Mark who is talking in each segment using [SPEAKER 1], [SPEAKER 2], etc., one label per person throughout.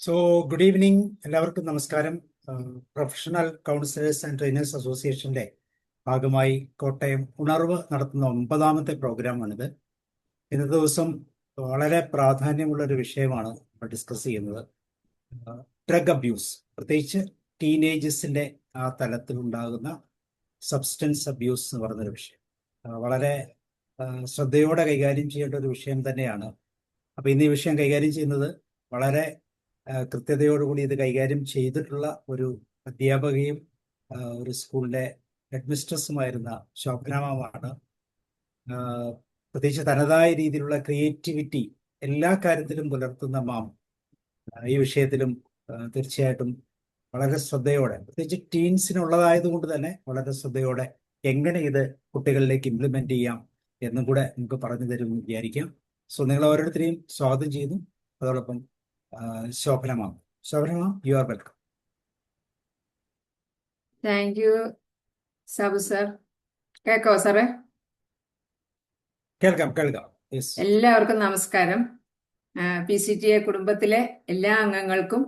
[SPEAKER 1] So good evening, എല്ലാവർക്കും നമസ്കാരം. Professional councillors and trainers അസോസിയേഷന്റെ ഭാഗമായി കോട്ടയം ഉണർവ് നടത്തുന്ന 9ാമത്തെ പ്രോഗ്രാമാണിത്. ഇന്നത്തെ ദിവസം വളരെ പ്രാധാന്യമുള്ള ഒരു വിഷയമാണ് ഡിസ്കസ് ചെയ്യുന്നത്. ഡ്രഗ് അബ്യൂസ്, പ്രത്യേകിച്ച് ടീനേജേഴ്സിന്റെ ആ തലത്തിലുണ്ടാകുന്ന സബ്സ്റ്റൻസ് അബ്യൂസ് എന്ന് പറയുന്നൊരു വിഷയം വളരെ ശ്രദ്ധയോടെ കൈകാര്യം ചെയ്യേണ്ട ഒരു വിഷയം തന്നെയാണ്. അപ്പൊ ഇന്ന് ഈ വിഷയം കൈകാര്യം ചെയ്യുന്നത് വളരെ കൃത്യതയോടുകൂടി ഇത് കൈകാര്യം ചെയ്തിട്ടുള്ള ഒരു അധ്യാപകയും ഒരു സ്കൂളിലെ ഹെഡ്മിസ്ട്രസ്സുമായിരുന്ന ശോഭനാമാണ്. പ്രത്യേകിച്ച് തനതായ രീതിയിലുള്ള ക്രിയേറ്റിവിറ്റി എല്ലാ കാര്യത്തിലും പുലർത്തുന്ന മാം ഈ വിഷയത്തിലും തീർച്ചയായിട്ടും വളരെ ശ്രദ്ധയോടെ, പ്രത്യേകിച്ച് ടീൻസിനുള്ളതായതുകൊണ്ട് തന്നെ വളരെ ശ്രദ്ധയോടെ എങ്ങനെ ഇത് കുട്ടികളിലേക്ക് ഇംപ്ലിമെന്റ് ചെയ്യാം എന്നും കൂടെ നമുക്ക് പറഞ്ഞു തരുമെന്ന് വിചാരിക്കാം. സോ നിങ്ങൾ ഓരോരുത്തരെയും സ്വാഗതം ചെയ്യുന്നു. അതോടൊപ്പം Shobhana ma'am, you are welcome.
[SPEAKER 2] Thank you Sabu sir. കേൾക്കോ സാറേ?
[SPEAKER 1] കേൾക്കാം.
[SPEAKER 2] എല്ലാവർക്കും നമസ്കാരം. PCTA കുടുംബത്തിലെ എല്ലാ അംഗങ്ങൾക്കും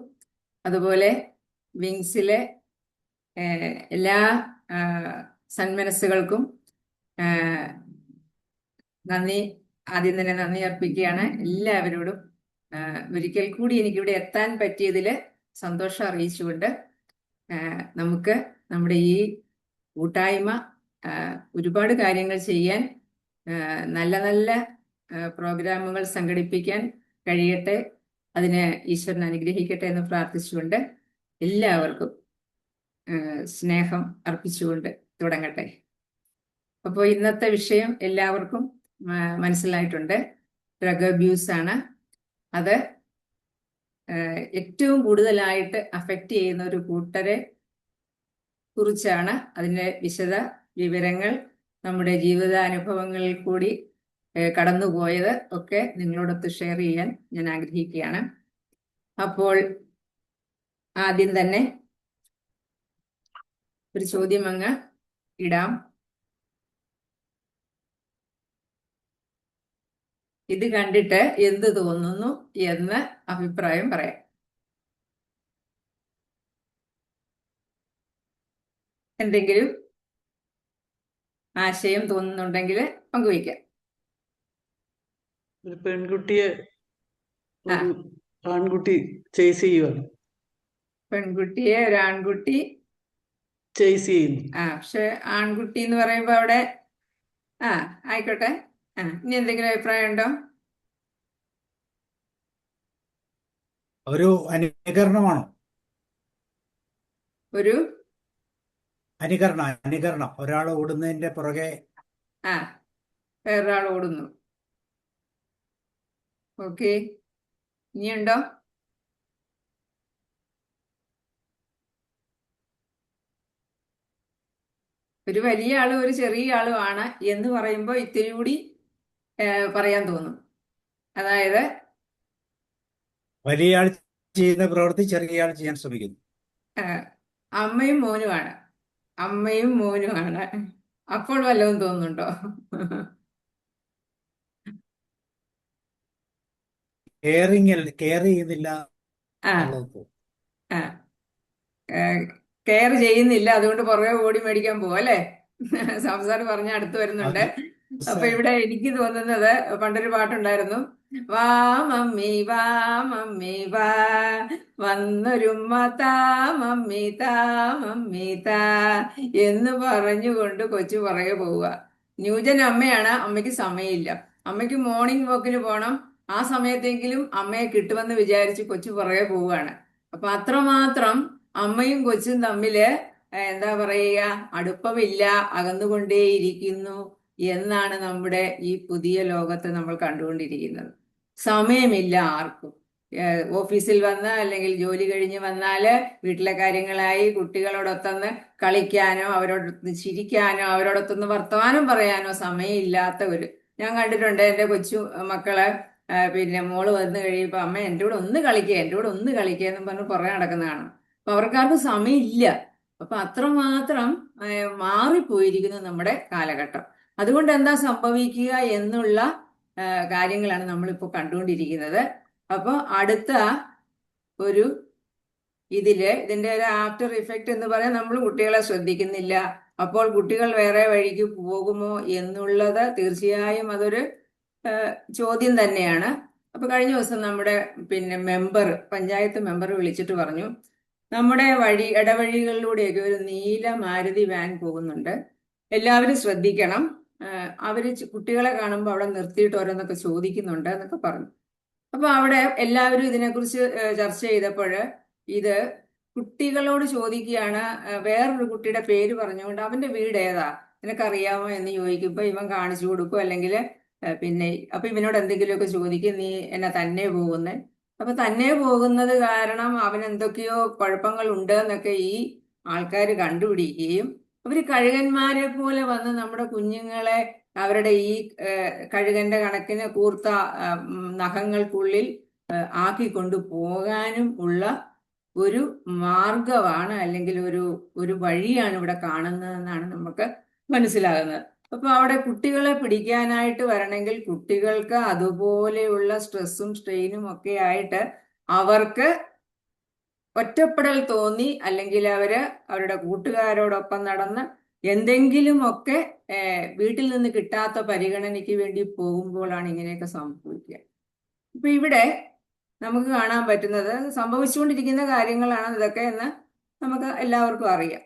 [SPEAKER 2] അതുപോലെ വിങ്സിലെ എല്ലാ സന്മനസ്സുകൾക്കും നന്ദി. ആദ്യം തന്നെ നന്ദി അർപ്പിക്കുകയാണ് എല്ലാവരോടും. ഒരിക്കൽ കൂടി എനിക്കിവിടെ എത്താൻ പറ്റിയതിൽ സന്തോഷം അറിയിച്ചുകൊണ്ട് നമുക്ക് നമ്മുടെ ഈ കൂട്ടായ്മ ഒരുപാട് കാര്യങ്ങൾ ചെയ്യാൻ, നല്ല നല്ല പ്രോഗ്രാമുകൾ സംഘടിപ്പിക്കാൻ കഴിയട്ടെ, അതിന് ഈശ്വരൻ അനുഗ്രഹിക്കട്ടെ എന്ന് പ്രാർത്ഥിച്ചുകൊണ്ട് എല്ലാവർക്കും സ്നേഹം അർപ്പിച്ചുകൊണ്ട് തുടങ്ങട്ടെ. അപ്പോൾ ഇന്നത്തെ വിഷയം എല്ലാവർക്കും മനസ്സിലായിട്ടുണ്ട്. ഡ്രഗ് അബ്യൂസ് ആണ്. അത് ഏറ്റവും കൂടുതലായിട്ട് അഫക്റ്റ് ചെയ്യുന്ന ഒരു കൂട്ടരെ കുറിച്ചാണ്. അതിൻ്റെ വിശദ വിവരങ്ങൾ നമ്മുടെ ജീവിതാനുഭവങ്ങളിൽ കൂടി കടന്നുപോയത് ഒക്കെ നിങ്ങളോടൊത്ത് ഷെയർ ചെയ്യാൻ ഞാൻ ആഗ്രഹിക്കുകയാണ്. അപ്പോൾ ആദ്യം തന്നെ ഒരു ചോദ്യം അങ്ങ് ഇടാം. ഇത് കണ്ടിട്ട് എന്ത് തോന്നുന്നു എന്ന് അഭിപ്രായം പറയാം. എന്തെങ്കിലും ആശയം തോന്നുന്നുണ്ടെങ്കിൽ പങ്കുവയ്ക്കാം.
[SPEAKER 3] ഒരു പെൺകുട്ടിയെ ആൺകുട്ടി ചേസ് ചെയ്യുവാണ്.
[SPEAKER 2] പെൺകുട്ടിയെ ഒരു ആൺകുട്ടി
[SPEAKER 3] ചേസ് ചെയ്യുന്നു.
[SPEAKER 2] പക്ഷെ ആൺകുട്ടി എന്ന് പറയുമ്പോ അവിടെ ആയിക്കോട്ടെ. ഇനി എന്തെങ്കിലും അഭിപ്രായം ഉണ്ടോ?
[SPEAKER 1] ഒരു അനുകരണമാണോ?
[SPEAKER 2] ഒരു
[SPEAKER 1] അനുകരണം. ഒരാൾ ഓടുന്നതിന്റെ പുറകെ
[SPEAKER 2] വേറൊരാൾ ഓടുന്നു. ഓക്കെ, ഇനിയുണ്ടോ? ഒരു വലിയ ആളും ഒരു ചെറിയ ആളും ആണ് എന്ന് പറയുമ്പോൾ ഇത്തിരി കൂടി പറയാൻ തോന്നും. അതായത്
[SPEAKER 1] വലിയ ആൾ ചെയ്യുന്ന പ്രവൃത്തി ചെറിയ ആൾ ചെയ്യാൻ ശ്രമിക്കുന്നു.
[SPEAKER 2] അമ്മയും മോനുമാണ്. അപ്പോൾ വല്ലതും തോന്നുന്നുണ്ടോ?
[SPEAKER 1] കെയർ ചെയ്യുന്നില്ല.
[SPEAKER 2] കെയർ ചെയ്യുന്നില്ല, അതുകൊണ്ട് പുറകെ ഓടി മേടിക്കാൻ പോവും അല്ലേ? സംസാരം പറഞ്ഞ അടുത്ത് വരുന്നുണ്ട്. അപ്പൊ ഇവിടെ എനിക്ക് തോന്നുന്നത്, പണ്ടൊരു പാട്ടുണ്ടായിരുന്നു, വാ മമ്മി വാ മമ്മി വാ, വന്നൊരുമ്മ താ മമ്മി താ മമ്മി താ എന്ന് പറഞ്ഞുകൊണ്ട് കൊച്ചു പുറകെ പോവുക. ന്യൂജൻ അമ്മയാണ്. അമ്മയ്ക്ക് സമയമില്ല. അമ്മയ്ക്ക് മോർണിംഗ് വാക്കിന് പോകണം. ആ സമയത്തെങ്കിലും അമ്മയെ കിട്ടുമെന്ന് വിചാരിച്ച് കൊച്ചു പുറകെ പോവുകയാണ്. അപ്പൊ അത്രമാത്രം അമ്മയും കൊച്ചും തമ്മില് എന്താ പറയുക, അടുപ്പമില്ല, അകന്നുകൊണ്ടേയിരിക്കുന്നു എന്നാണ് നമ്മുടെ ഈ പുതിയ ലോകത്ത് നമ്മൾ കണ്ടുകൊണ്ടിരിക്കുന്നത്. സമയമില്ല ആർക്കും. ഓഫീസിൽ വന്ന് അല്ലെങ്കിൽ ജോലി കഴിഞ്ഞ് വന്നാല് വീട്ടിലെ കാര്യങ്ങളായി കുട്ടികളോടൊത്തൊന്ന് കളിക്കാനോ അവരോടൊത്ത് ചിരിക്കാനോ അവരോടൊത്തൊന്ന് വർത്തമാനം പറയാനോ സമയമില്ലാത്ത ഞാൻ കണ്ടിട്ടുണ്ട്. എൻ്റെ കൊച്ചു മക്കള് പിന്നെ മോള് വന്നു കഴിയുമ്പോൾ അമ്മ എൻ്റെ കൂടെ ഒന്ന് കളിക്കുക എന്നും പറഞ്ഞ് പുറകെ നടക്കുന്നതാണ്. അപ്പൊ അവർക്കാർക്കും സമയമില്ല. അപ്പൊ അത്രമാത്രം മാറിപ്പോയിരിക്കുന്നു നമ്മുടെ കാലഘട്ടം. അതുകൊണ്ട് എന്താ സംഭവിക്കുക എന്നുള്ള കാര്യങ്ങളാണ് നമ്മളിപ്പോൾ കണ്ടുകൊണ്ടിരിക്കുന്നത്. അപ്പോൾ അടുത്ത ഒരു ഇതിന്റെ ഒരു ആഫ്റ്റർ ഇഫക്റ്റ് എന്ന് പറയാൻ നമ്മൾ കുട്ടികളെ ശ്രദ്ധിക്കുന്നില്ല. അപ്പോൾ കുട്ടികൾ വേറെ വഴിക്ക് പോകുമോ എന്നുള്ളത് തീർച്ചയായും അതൊരു ചോദ്യം തന്നെയാണ്. അപ്പൊ കഴിഞ്ഞ ദിവസം നമ്മുടെ പഞ്ചായത്ത് മെമ്പർ വിളിച്ചിട്ട് പറഞ്ഞു, നമ്മുടെ ഇടവഴികളിലൂടെയൊക്കെ ഒരു നീല മാരുതി വാൻ പോകുന്നുണ്ട്, എല്ലാവരും ശ്രദ്ധിക്കണം, അവര് കുട്ടികളെ കാണുമ്പോൾ അവിടെ നിർത്തിയിട്ട് ഓരോന്നൊക്കെ ചോദിക്കുന്നുണ്ട് എന്നൊക്കെ പറഞ്ഞു. അപ്പൊ അവിടെ എല്ലാവരും ഇതിനെക്കുറിച്ച് ചർച്ച ചെയ്തപ്പോൾ ഇത് കുട്ടികളോട് ചോദിക്കുകയാണ്. വേറൊരു കുട്ടിയുടെ പേര് പറഞ്ഞുകൊണ്ട് അവന്റെ വീട് ഏതാ നിനക്കറിയാമോ എന്ന് ചോദിക്കുമ്പോൾ ഇവൻ കാണിച്ചു കൊടുക്കും, അല്ലെങ്കിൽ അപ്പൊ ഇവനോട് എന്തെങ്കിലുമൊക്കെ ചോദിക്കും, നീ എന്നെ തന്നെ പോകുന്നേ. അപ്പൊ തന്നെ പോകുന്നത് കാരണം അവൻ എന്തൊക്കെയോ കുഴപ്പങ്ങൾ ഉണ്ട് എന്നൊക്കെ ഈ ആൾക്കാർ കണ്ടുപിടിക്കുകയും അവര് കഴുകന്മാരെ പോലെ വന്ന് നമ്മുടെ കുഞ്ഞുങ്ങളെ അവരുടെ ഈ കഴുകന്റെ കണക്കിന് കൂർത്ത നഖങ്ങൾക്കുള്ളിൽ ആക്കിക്കൊണ്ടു പോകാനും ഉള്ള ഒരു മാർഗമാണ്, അല്ലെങ്കിൽ ഒരു വഴിയാണ് ഇവിടെ കാണുന്നതെന്നാണ് നമുക്ക് മനസ്സിലാകുന്നത്. അപ്പൊ അവിടെ കുട്ടികളെ പിടിക്കാനായിട്ട് വരണമെങ്കിൽ കുട്ടികൾക്ക് അതുപോലെയുള്ള സ്ട്രെസ്സും സ്ട്രെയിനും ഒക്കെ ആയിട്ട് അവർക്ക് ഒറ്റപ്പെടൽ തോന്നി, അല്ലെങ്കിൽ അവരുടെ കൂട്ടുകാരോടൊപ്പം നടന്ന് എന്തെങ്കിലുമൊക്കെ വീട്ടിൽ നിന്ന് കിട്ടാത്ത പരിഗണനയ്ക്ക് വേണ്ടി പോകുമ്പോഴാണ് ഇങ്ങനെയൊക്കെ സംഭവിക്കുക. ഇപ്പൊ ഇവിടെ നമുക്ക് കാണാൻ പറ്റുന്നത് സംഭവിച്ചുകൊണ്ടിരിക്കുന്ന കാര്യങ്ങളാണ് ഇതൊക്കെ എന്ന് നമുക്ക് എല്ലാവർക്കും അറിയാം.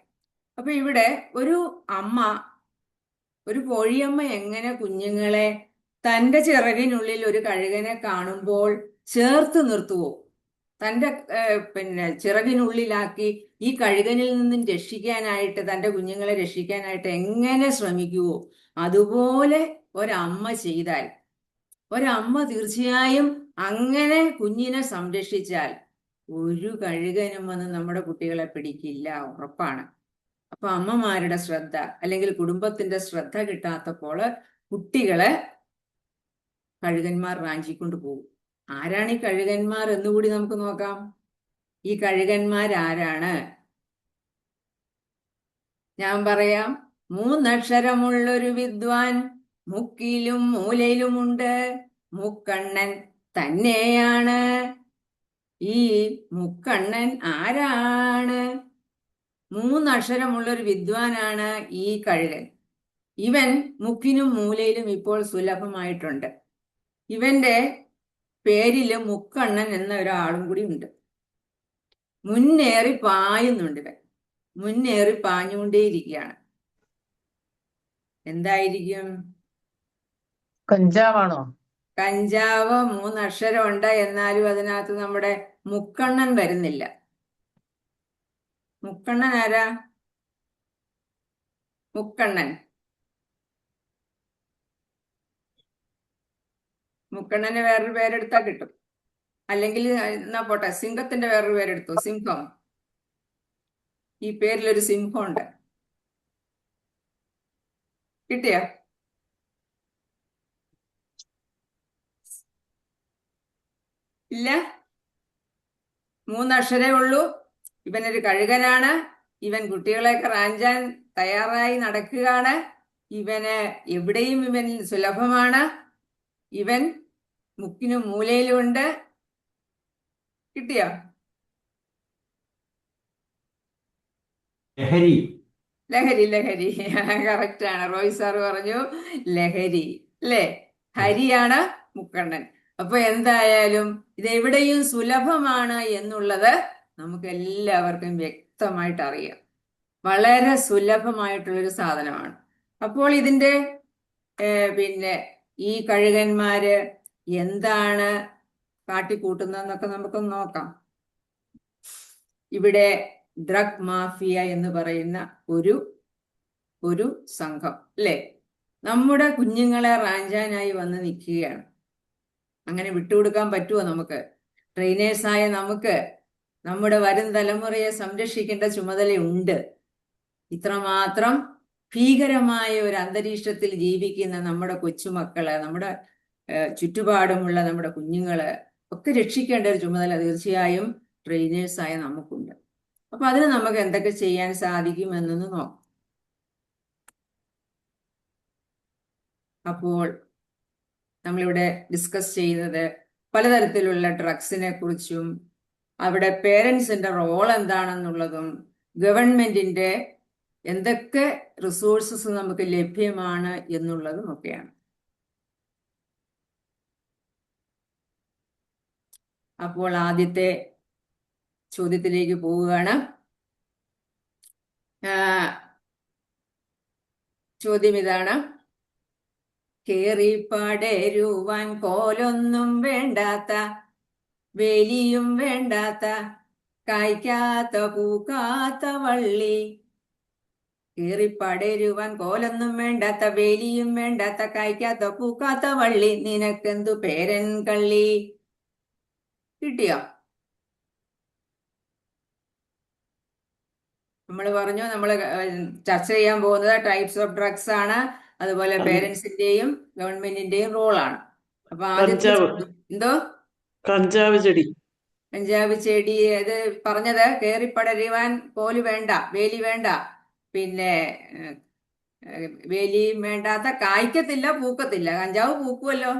[SPEAKER 2] അപ്പൊ ഇവിടെ ഒരു കോഴിയമ്മ എങ്ങനെ കുഞ്ഞുങ്ങളെ തൻ്റെ ചിറകിനുള്ളിൽ ഒരു കഴുകനെ കാണുമ്പോൾ ചേർത്ത് നിർത്തുവോ, തൻ്റെ ചിറകിനുള്ളിലാക്കി ഈ കഴുകനിൽ നിന്നും രക്ഷിക്കാനായിട്ട്, തൻ്റെ കുഞ്ഞുങ്ങളെ രക്ഷിക്കാനായിട്ട് എങ്ങനെ ശ്രമിക്കുവോ, അതുപോലെ ഒരമ്മ ചെയ്താൽ, ഒരമ്മ തീർച്ചയായും അങ്ങനെ കുഞ്ഞിനെ സംരക്ഷിച്ചാൽ ഒരു കഴുകനും വന്ന് നമ്മുടെ കുട്ടികളെ പിടിക്കില്ല, ഉറപ്പാണ്. അപ്പൊ അമ്മമാരുടെ ശ്രദ്ധ അല്ലെങ്കിൽ കുടുംബത്തിന്റെ ശ്രദ്ധ കിട്ടാത്തപ്പോൾ കുട്ടികളെ കഴുകന്മാർ റാഞ്ചിക്കൊണ്ട് പോകും. ആരാണ് ഈ കഴുകന്മാർ എന്നുകൂടി നമുക്ക് നോക്കാം. ഈ കഴുകന്മാരാരാണ്? ഞാൻ പറയാം. 3 അക്ഷരമുള്ളൊരു വിദ്വാൻ മുക്കിലും മൂലയിലുമുണ്ട്, മുക്കണ്ണൻ തന്നെയാണ്. ഈ മുക്കണ്ണൻ ആരാണ്? 3 അക്ഷരമുള്ളൊരു വിദ്വാനാണ് ഈ കഴുകൻ. ഇവൻ മുക്കിനും മൂലയിലും ഇപ്പോൾ സുലഭമായിട്ടുണ്ട്. ഇവന്റെ പേരില് മുക്കണ്ണൻ എന്ന ഒരാളും കൂടി ഉണ്ട്. മുന്നേറി പായുന്നുണ്ട്. ഇവൻ മുന്നേറി പാഞ്ഞുകൊണ്ടേയിരിക്കുകയാണ്. എന്തായിരിക്കും?
[SPEAKER 3] കഞ്ചാവാണോ?
[SPEAKER 2] കഞ്ചാവ് 3 അക്ഷരമുണ്ട്, എന്നാലും അതിനകത്ത് നമ്മുടെ മുക്കണ്ണൻ വരുന്നില്ല. മുക്കണ്ണൻ ആരാ? മുക്കണ്ണൻ മുക്കണ്ണന് വേറൊരു പേരെടുത്താൽ കിട്ടും. അല്ലെങ്കിൽ എന്നാ പോട്ടെ, സിംഹത്തിന്റെ വേറൊരു പേരെടുത്തു, സിംഹം. ഈ പേരിലൊരു സിംഹമുണ്ട്. കിട്ടിയോ? ഇല്ല. 3 അക്ഷരേ ഉള്ളൂ. ഇവനൊരു കഴുകനാണ്. ഇവൻ കുട്ടികളെയൊക്കെ റാഞ്ചാൻ തയ്യാറായി നടക്കുകയാണ്. ഇവന് എവിടെയും ഇവൻ സുലഭമാണ്. ഇവൻ മുക്കിനും മൂലയിലുമുണ്ട്. കിട്ടിയോ?
[SPEAKER 4] ലഹരി.
[SPEAKER 2] ലഹരി. ലഹരി കറക്റ്റാണ്. റോയ് സാർ പറഞ്ഞു ലഹരി, അല്ലേ? ഹരിയാണ് മുക്കണ്ണൻ. അപ്പൊ എന്തായാലും ഇതെവിടെയും സുലഭമാണ് എന്നുള്ളത് നമുക്ക് എല്ലാവർക്കും വ്യക്തമായിട്ട് അറിയാം. വളരെ സുലഭമായിട്ടുള്ളൊരു സാധനമാണ്. അപ്പോൾ ഇതിന്റെ ഈ കഴുകന്മാര് എന്താണ് കാട്ടിക്കൂട്ടുന്നതെന്നൊക്കെ നമുക്കൊന്ന് നോക്കാം. ഇവിടെ ഡ്രഗ് മാഫിയ എന്ന് പറയുന്ന ഒരു സംഘം, അല്ലേ, നമ്മുടെ കുഞ്ഞുങ്ങളെ റാഞ്ചാനായി വന്ന് നിൽക്കുകയാണ്. അങ്ങനെ വിട്ടുകൊടുക്കാൻ പറ്റുമോ നമുക്ക്? ട്രെയിനേഴ്സായ നമുക്ക് നമ്മുടെ വരും തലമുറയെ സംരക്ഷിക്കേണ്ട ചുമതലയുണ്ട്. ഇത്രമാത്രം ഭീകരമായ ഒരു അന്തരീക്ഷത്തിൽ ജീവിക്കുന്ന നമ്മുടെ കൊച്ചുമക്കള്, നമ്മുടെ ചുറ്റുപാടുമുള്ള നമ്മുടെ കുഞ്ഞുങ്ങള് ഒക്കെ രക്ഷിക്കേണ്ട ഒരു ചുമതല തീർച്ചയായും ട്രെയിനേഴ്സായ നമുക്കുണ്ട്. അപ്പൊ അതിന് നമുക്ക് എന്തൊക്കെ ചെയ്യാൻ സാധിക്കുമെന്നൊന്ന് നോക്കാം. അപ്പോൾ നമ്മളിവിടെ ഡിസ്കസ് ചെയ്യുന്നത് പലതരത്തിലുള്ള ഡ്രഗ്സിനെ കുറിച്ചും അവിടെ പേരൻസിന്റെ റോൾ എന്താണെന്നുള്ളതും ഗവൺമെന്റിന്റെ എന്തൊക്കെ റിസോഴ്സസ് നമുക്ക് ലഭ്യമാണ് എന്നുള്ളതും ഒക്കെയാണ്. അപ്പോൾ ആദ്യത്തെ ചോദ്യത്തിലേക്ക് പോവുകയാണ്. ചോദ്യം ഇതാണ്: കേറി പടരുവാൻ കോലൊന്നും വേണ്ടാത്ത, വേലിയും വേണ്ടാത്ത, കായ്ക്കാത്ത പൂക്കാത്ത വള്ളി. കേറി പടരുവാൻ കോലൊന്നും വേണ്ടാത്ത, വേലിയും വേണ്ടാത്ത, കായ്ക്കാത്ത പൂക്കാത്ത വള്ളി, നിനക്കെന്തു പേരൻ കള്ളി. കിട്ടിയോ? നമ്മൾ പറഞ്ഞു, നമ്മൾ ചർച്ച ചെയ്യാൻ പോകുന്നത് ടൈപ്സ് ഓഫ് ഡ്രഗ്സ് ആണ്, അതുപോലെ പേരൻസിന്റെയും ഗവൺമെന്റിന്റെയും റോളാണ്. അപ്പൊ ആദ്യത്തെ എന്തോ
[SPEAKER 3] കഞ്ചാവ് ചെടി.
[SPEAKER 2] കഞ്ചാവ് ചെടി ഇത് പറഞ്ഞത് കേറിപ്പടരുവാൻ കോല് വേണ്ട, വേലി വേണ്ട, പിന്നെ വേലിയും വേണ്ടാത്ത, കായ്ക്കത്തില്ല പൂക്കത്തില്ല. കഞ്ചാവ് പൂക്കുമല്ലോ,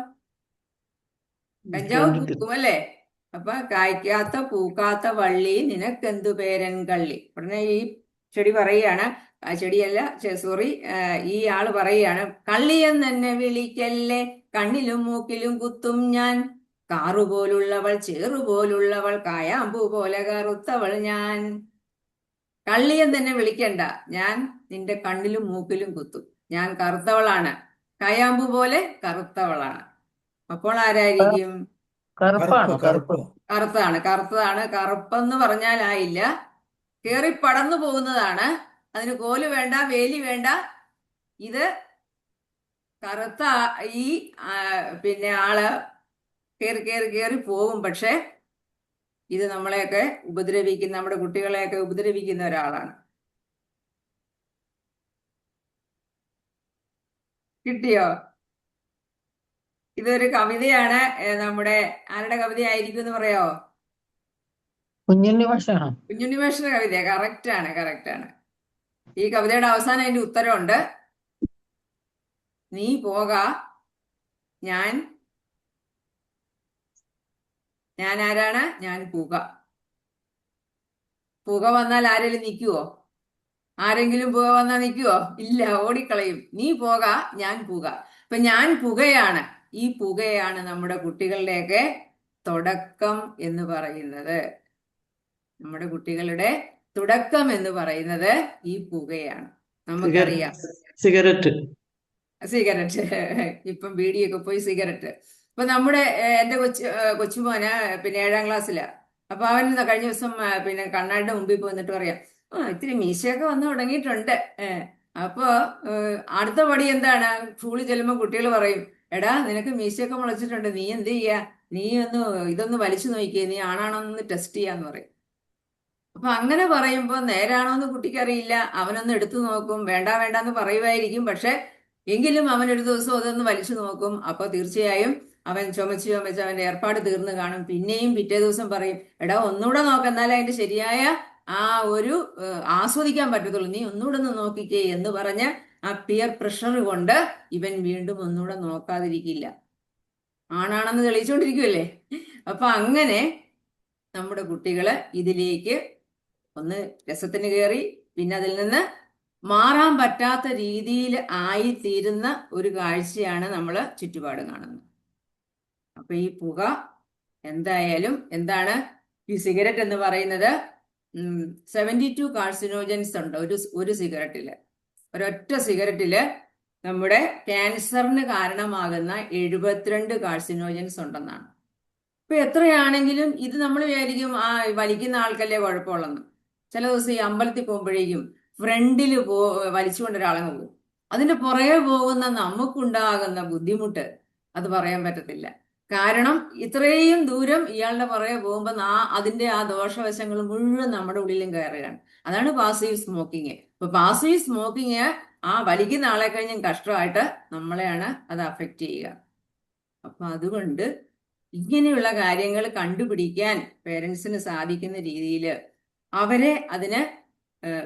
[SPEAKER 2] കഞ്ചാവ് പൂക്കും അല്ലേ? അപ്പൊ കായ്ക്കാത്ത പൂക്കാത്ത വള്ളി, നിനക്കെന്തു പേരൻ കള്ളി. ഉടനെ ഈ ചെടി പറയുകയാണ്, ആ ചെടിയല്ല, സോറി, ഈ ആള് പറയുകയാണ്, കള്ളിയെന്നെ വിളിക്കല്ലേ, കണ്ണിലും മൂക്കിലും കുത്തും ഞാൻ, കാറുപോലുള്ളവൾ, ചേറുപോലുള്ളവൾ, കായാമ്പൂ പോലെ കറുത്തവൾ ഞാൻ. കള്ളിയെന്നെ വിളിക്കണ്ട, ഞാൻ നിന്റെ കണ്ണിലും മൂക്കിലും കുത്തും, ഞാൻ കറുത്തവളാണ്, കായാമ്പൂ പോലെ കറുത്തവളാണ്. അപ്പോൾ ആരായിരിക്കും?
[SPEAKER 3] കറുപ്പാണോ?
[SPEAKER 1] കറുപ്പ്.
[SPEAKER 2] കറുത്തതാണ്, കറുത്തതാണ്. കറുപ്പെന്ന് പറഞ്ഞാൽ ആയില്ല, കേറി പടന്നു പോകുന്നതാണ്. അതിന് കോല് വേണ്ട, വേലി വേണ്ട. ഇത് കറുത്ത ഈ പിന്നെ ആള് കേറി കേറി കേറി പോകും. പക്ഷെ ഇത് നമ്മളെയൊക്കെ ഉപദ്രവിക്കുന്ന, നമ്മുടെ കുട്ടികളെയൊക്കെ ഉപദ്രവിക്കുന്ന ഒരാളാണ്. കിട്ടിയോ? ഇതൊരു കവിതയാണ്. നമ്മുടെ ആരുടെ കവിതയായിരിക്കും എന്ന് പറയോ?
[SPEAKER 3] കുഞ്ഞുണ്ണി മാഷാണോ?
[SPEAKER 2] കുഞ്ഞുണ്ണി മാഷിന്റെ കവിത. കറക്റ്റ് ആണ്, കറക്റ്റ് ആണ്. ഈ കവിതയുടെ അവസാനം അതിന്റെ ഉത്തരവുണ്ട്: നീ പോക, ഞാൻ ആരാണ്? ഞാൻ പുക. പുക വന്നാൽ ആരെങ്കിലും നിൽക്കുവോ? ആരെങ്കിലും പുക വന്നാൽ നിൽക്കുവോ? ഇല്ല, ഓടിക്കളയും. നീ പോക, ഞാൻ പുക. അപ്പൊ ഞാൻ പുകയാണ്. ഈ പുകയാണ് നമ്മുടെ കുട്ടികളുടെയൊക്കെ തുടക്കം എന്ന് പറയുന്നത്. നമ്മുടെ കുട്ടികളുടെ തുടക്കം എന്ന് പറയുന്നത് ഈ പുകയാണ്. നമുക്കറിയാം,
[SPEAKER 3] സിഗരറ്റ്.
[SPEAKER 2] ഇപ്പം ബീഡിയൊക്കെ പോയി സിഗരറ്റ്. ഇപ്പൊ നമ്മുടെ എന്റെ കൊച്ചുമോന് പിന്നെ 7ാം ക്ലാസ്സിലാ. അപ്പൊ അവൻ കഴിഞ്ഞ ദിവസം പിന്നെ കണ്ണാടിന്റെ മുമ്പിൽ പോന്നിട്ട് പറയാം, ഇത്തിരി മീശയൊക്കെ വന്നു തുടങ്ങിയിട്ടുണ്ട്. അപ്പൊ അടുത്ത പടി എന്താണ്? സ്കൂളിൽ ചെല്ലുമ്പോ കുട്ടികൾ പറയും, എടാ നിനക്ക് മീശയൊക്കെ മുളച്ചിട്ടുണ്ട്, നീ എന്ത് ചെയ്യാ, നീ ഇതൊന്ന് വലിച്ചു നോക്കിയേ, നീ ആണാണോന്ന് ടെസ്റ്റ് ചെയ്യാന്ന് പറയും. അപ്പൊ അങ്ങനെ പറയുമ്പോ നേരാണോ എന്ന് കുട്ടിക്കറിയില്ല. അവനൊന്ന് എടുത്തു നോക്കും, വേണ്ട വേണ്ടെന്ന് പറയുമായിരിക്കും. പക്ഷെ എങ്കിലും അവൻ ഒരു ദിവസം അതൊന്ന് വലിച്ചു നോക്കും. അപ്പൊ തീർച്ചയായും അവൻ ചുമച്ച് അവന്റെ ഏർപ്പാട് തീർന്നു കാണും. പിന്നെയും പിറ്റേ ദിവസം പറയും, എടാ ഒന്നുകൂടെ നോക്ക്, എന്നാലേ അതിന്റെ ശരിയായ ആ ഒരു ആസ്വദിക്കാൻ പറ്റത്തുള്ളൂ, നീ ഒന്നുകൂടെ ഒന്ന് നോക്കിക്കേ എന്ന് പറഞ്ഞ് ആ പിയർ പ്രഷർ കൊണ്ട് ഇവൻ വീണ്ടും ഒന്നുകൂടെ നോക്കാതിരിക്കില്ല. ആണാണെന്ന് തെളിയിച്ചുകൊണ്ടിരിക്കുമല്ലേ. അപ്പൊ അങ്ങനെ നമ്മുടെ കുട്ടികള് ഇതിലേക്ക് ഒന്ന് രസത്തിന് കയറി, പിന്നെ അതിൽ നിന്ന് മാറാൻ പറ്റാത്ത രീതിയിൽ ആയിത്തീരുന്ന ഒരു കാഴ്ചയാണ് നമ്മൾ ചുറ്റുപാട് കാണുന്നത്. അപ്പൊ ഈ പുക എന്തായാലും എന്താണ്? ഈ സിഗരറ്റ് എന്ന് പറയുന്നത് 72 കാർസിനോജൻസ് ഉണ്ട് ഒരു സിഗരറ്റില്. ഒരൊറ്റ സിഗരറ്റില് നമ്മുടെ ക്യാൻസറിന് കാരണമാകുന്ന 72 കാർസിനോജൻസ് ഉണ്ടെന്നാണ്. ഇപ്പൊ എത്രയാണെങ്കിലും ഇത് നമ്മൾ വിചാരിക്കും വലിക്കുന്ന ആൾക്കല്ലേ കുഴപ്പമുള്ളെന്ന്. ചില ദിവസം ഈ അമ്പലത്തിൽ പോകുമ്പോഴേക്കും ഫ്രണ്ടിൽ വലിച്ചുകൊണ്ട് ഒരാളെ പോകും. അതിന്റെ പുറകെ പോകുന്ന നമുക്കുണ്ടാകുന്ന ബുദ്ധിമുട്ട് അത് പറയാൻ പറ്റത്തില്ല. കാരണം ഇത്രയും ദൂരം ഇയാളുടെ പുറകെ പോകുമ്പോൾ അതിന്റെ ആ ദോഷവശങ്ങൾ മുഴുവൻ നമ്മുടെ ഉള്ളിലും കയറുകയാണ്. അതാണ് പാസീവ് സ്മോക്കിങ്. ഇപ്പൊ പാസീവ് സ്മോക്കിങ് ആ വലിക്കുന്ന ആളെ കഴിഞ്ഞും കഷ്ടമായിട്ട് നമ്മളെയാണ് അത് അഫക്റ്റ് ചെയ്യുക. അപ്പൊ അതുകൊണ്ട് ഇങ്ങനെയുള്ള കാര്യങ്ങൾ കണ്ടുപിടിക്കാൻ പേരൻസിന് സാധിക്കുന്ന രീതിയിൽ അവരെ അതിന്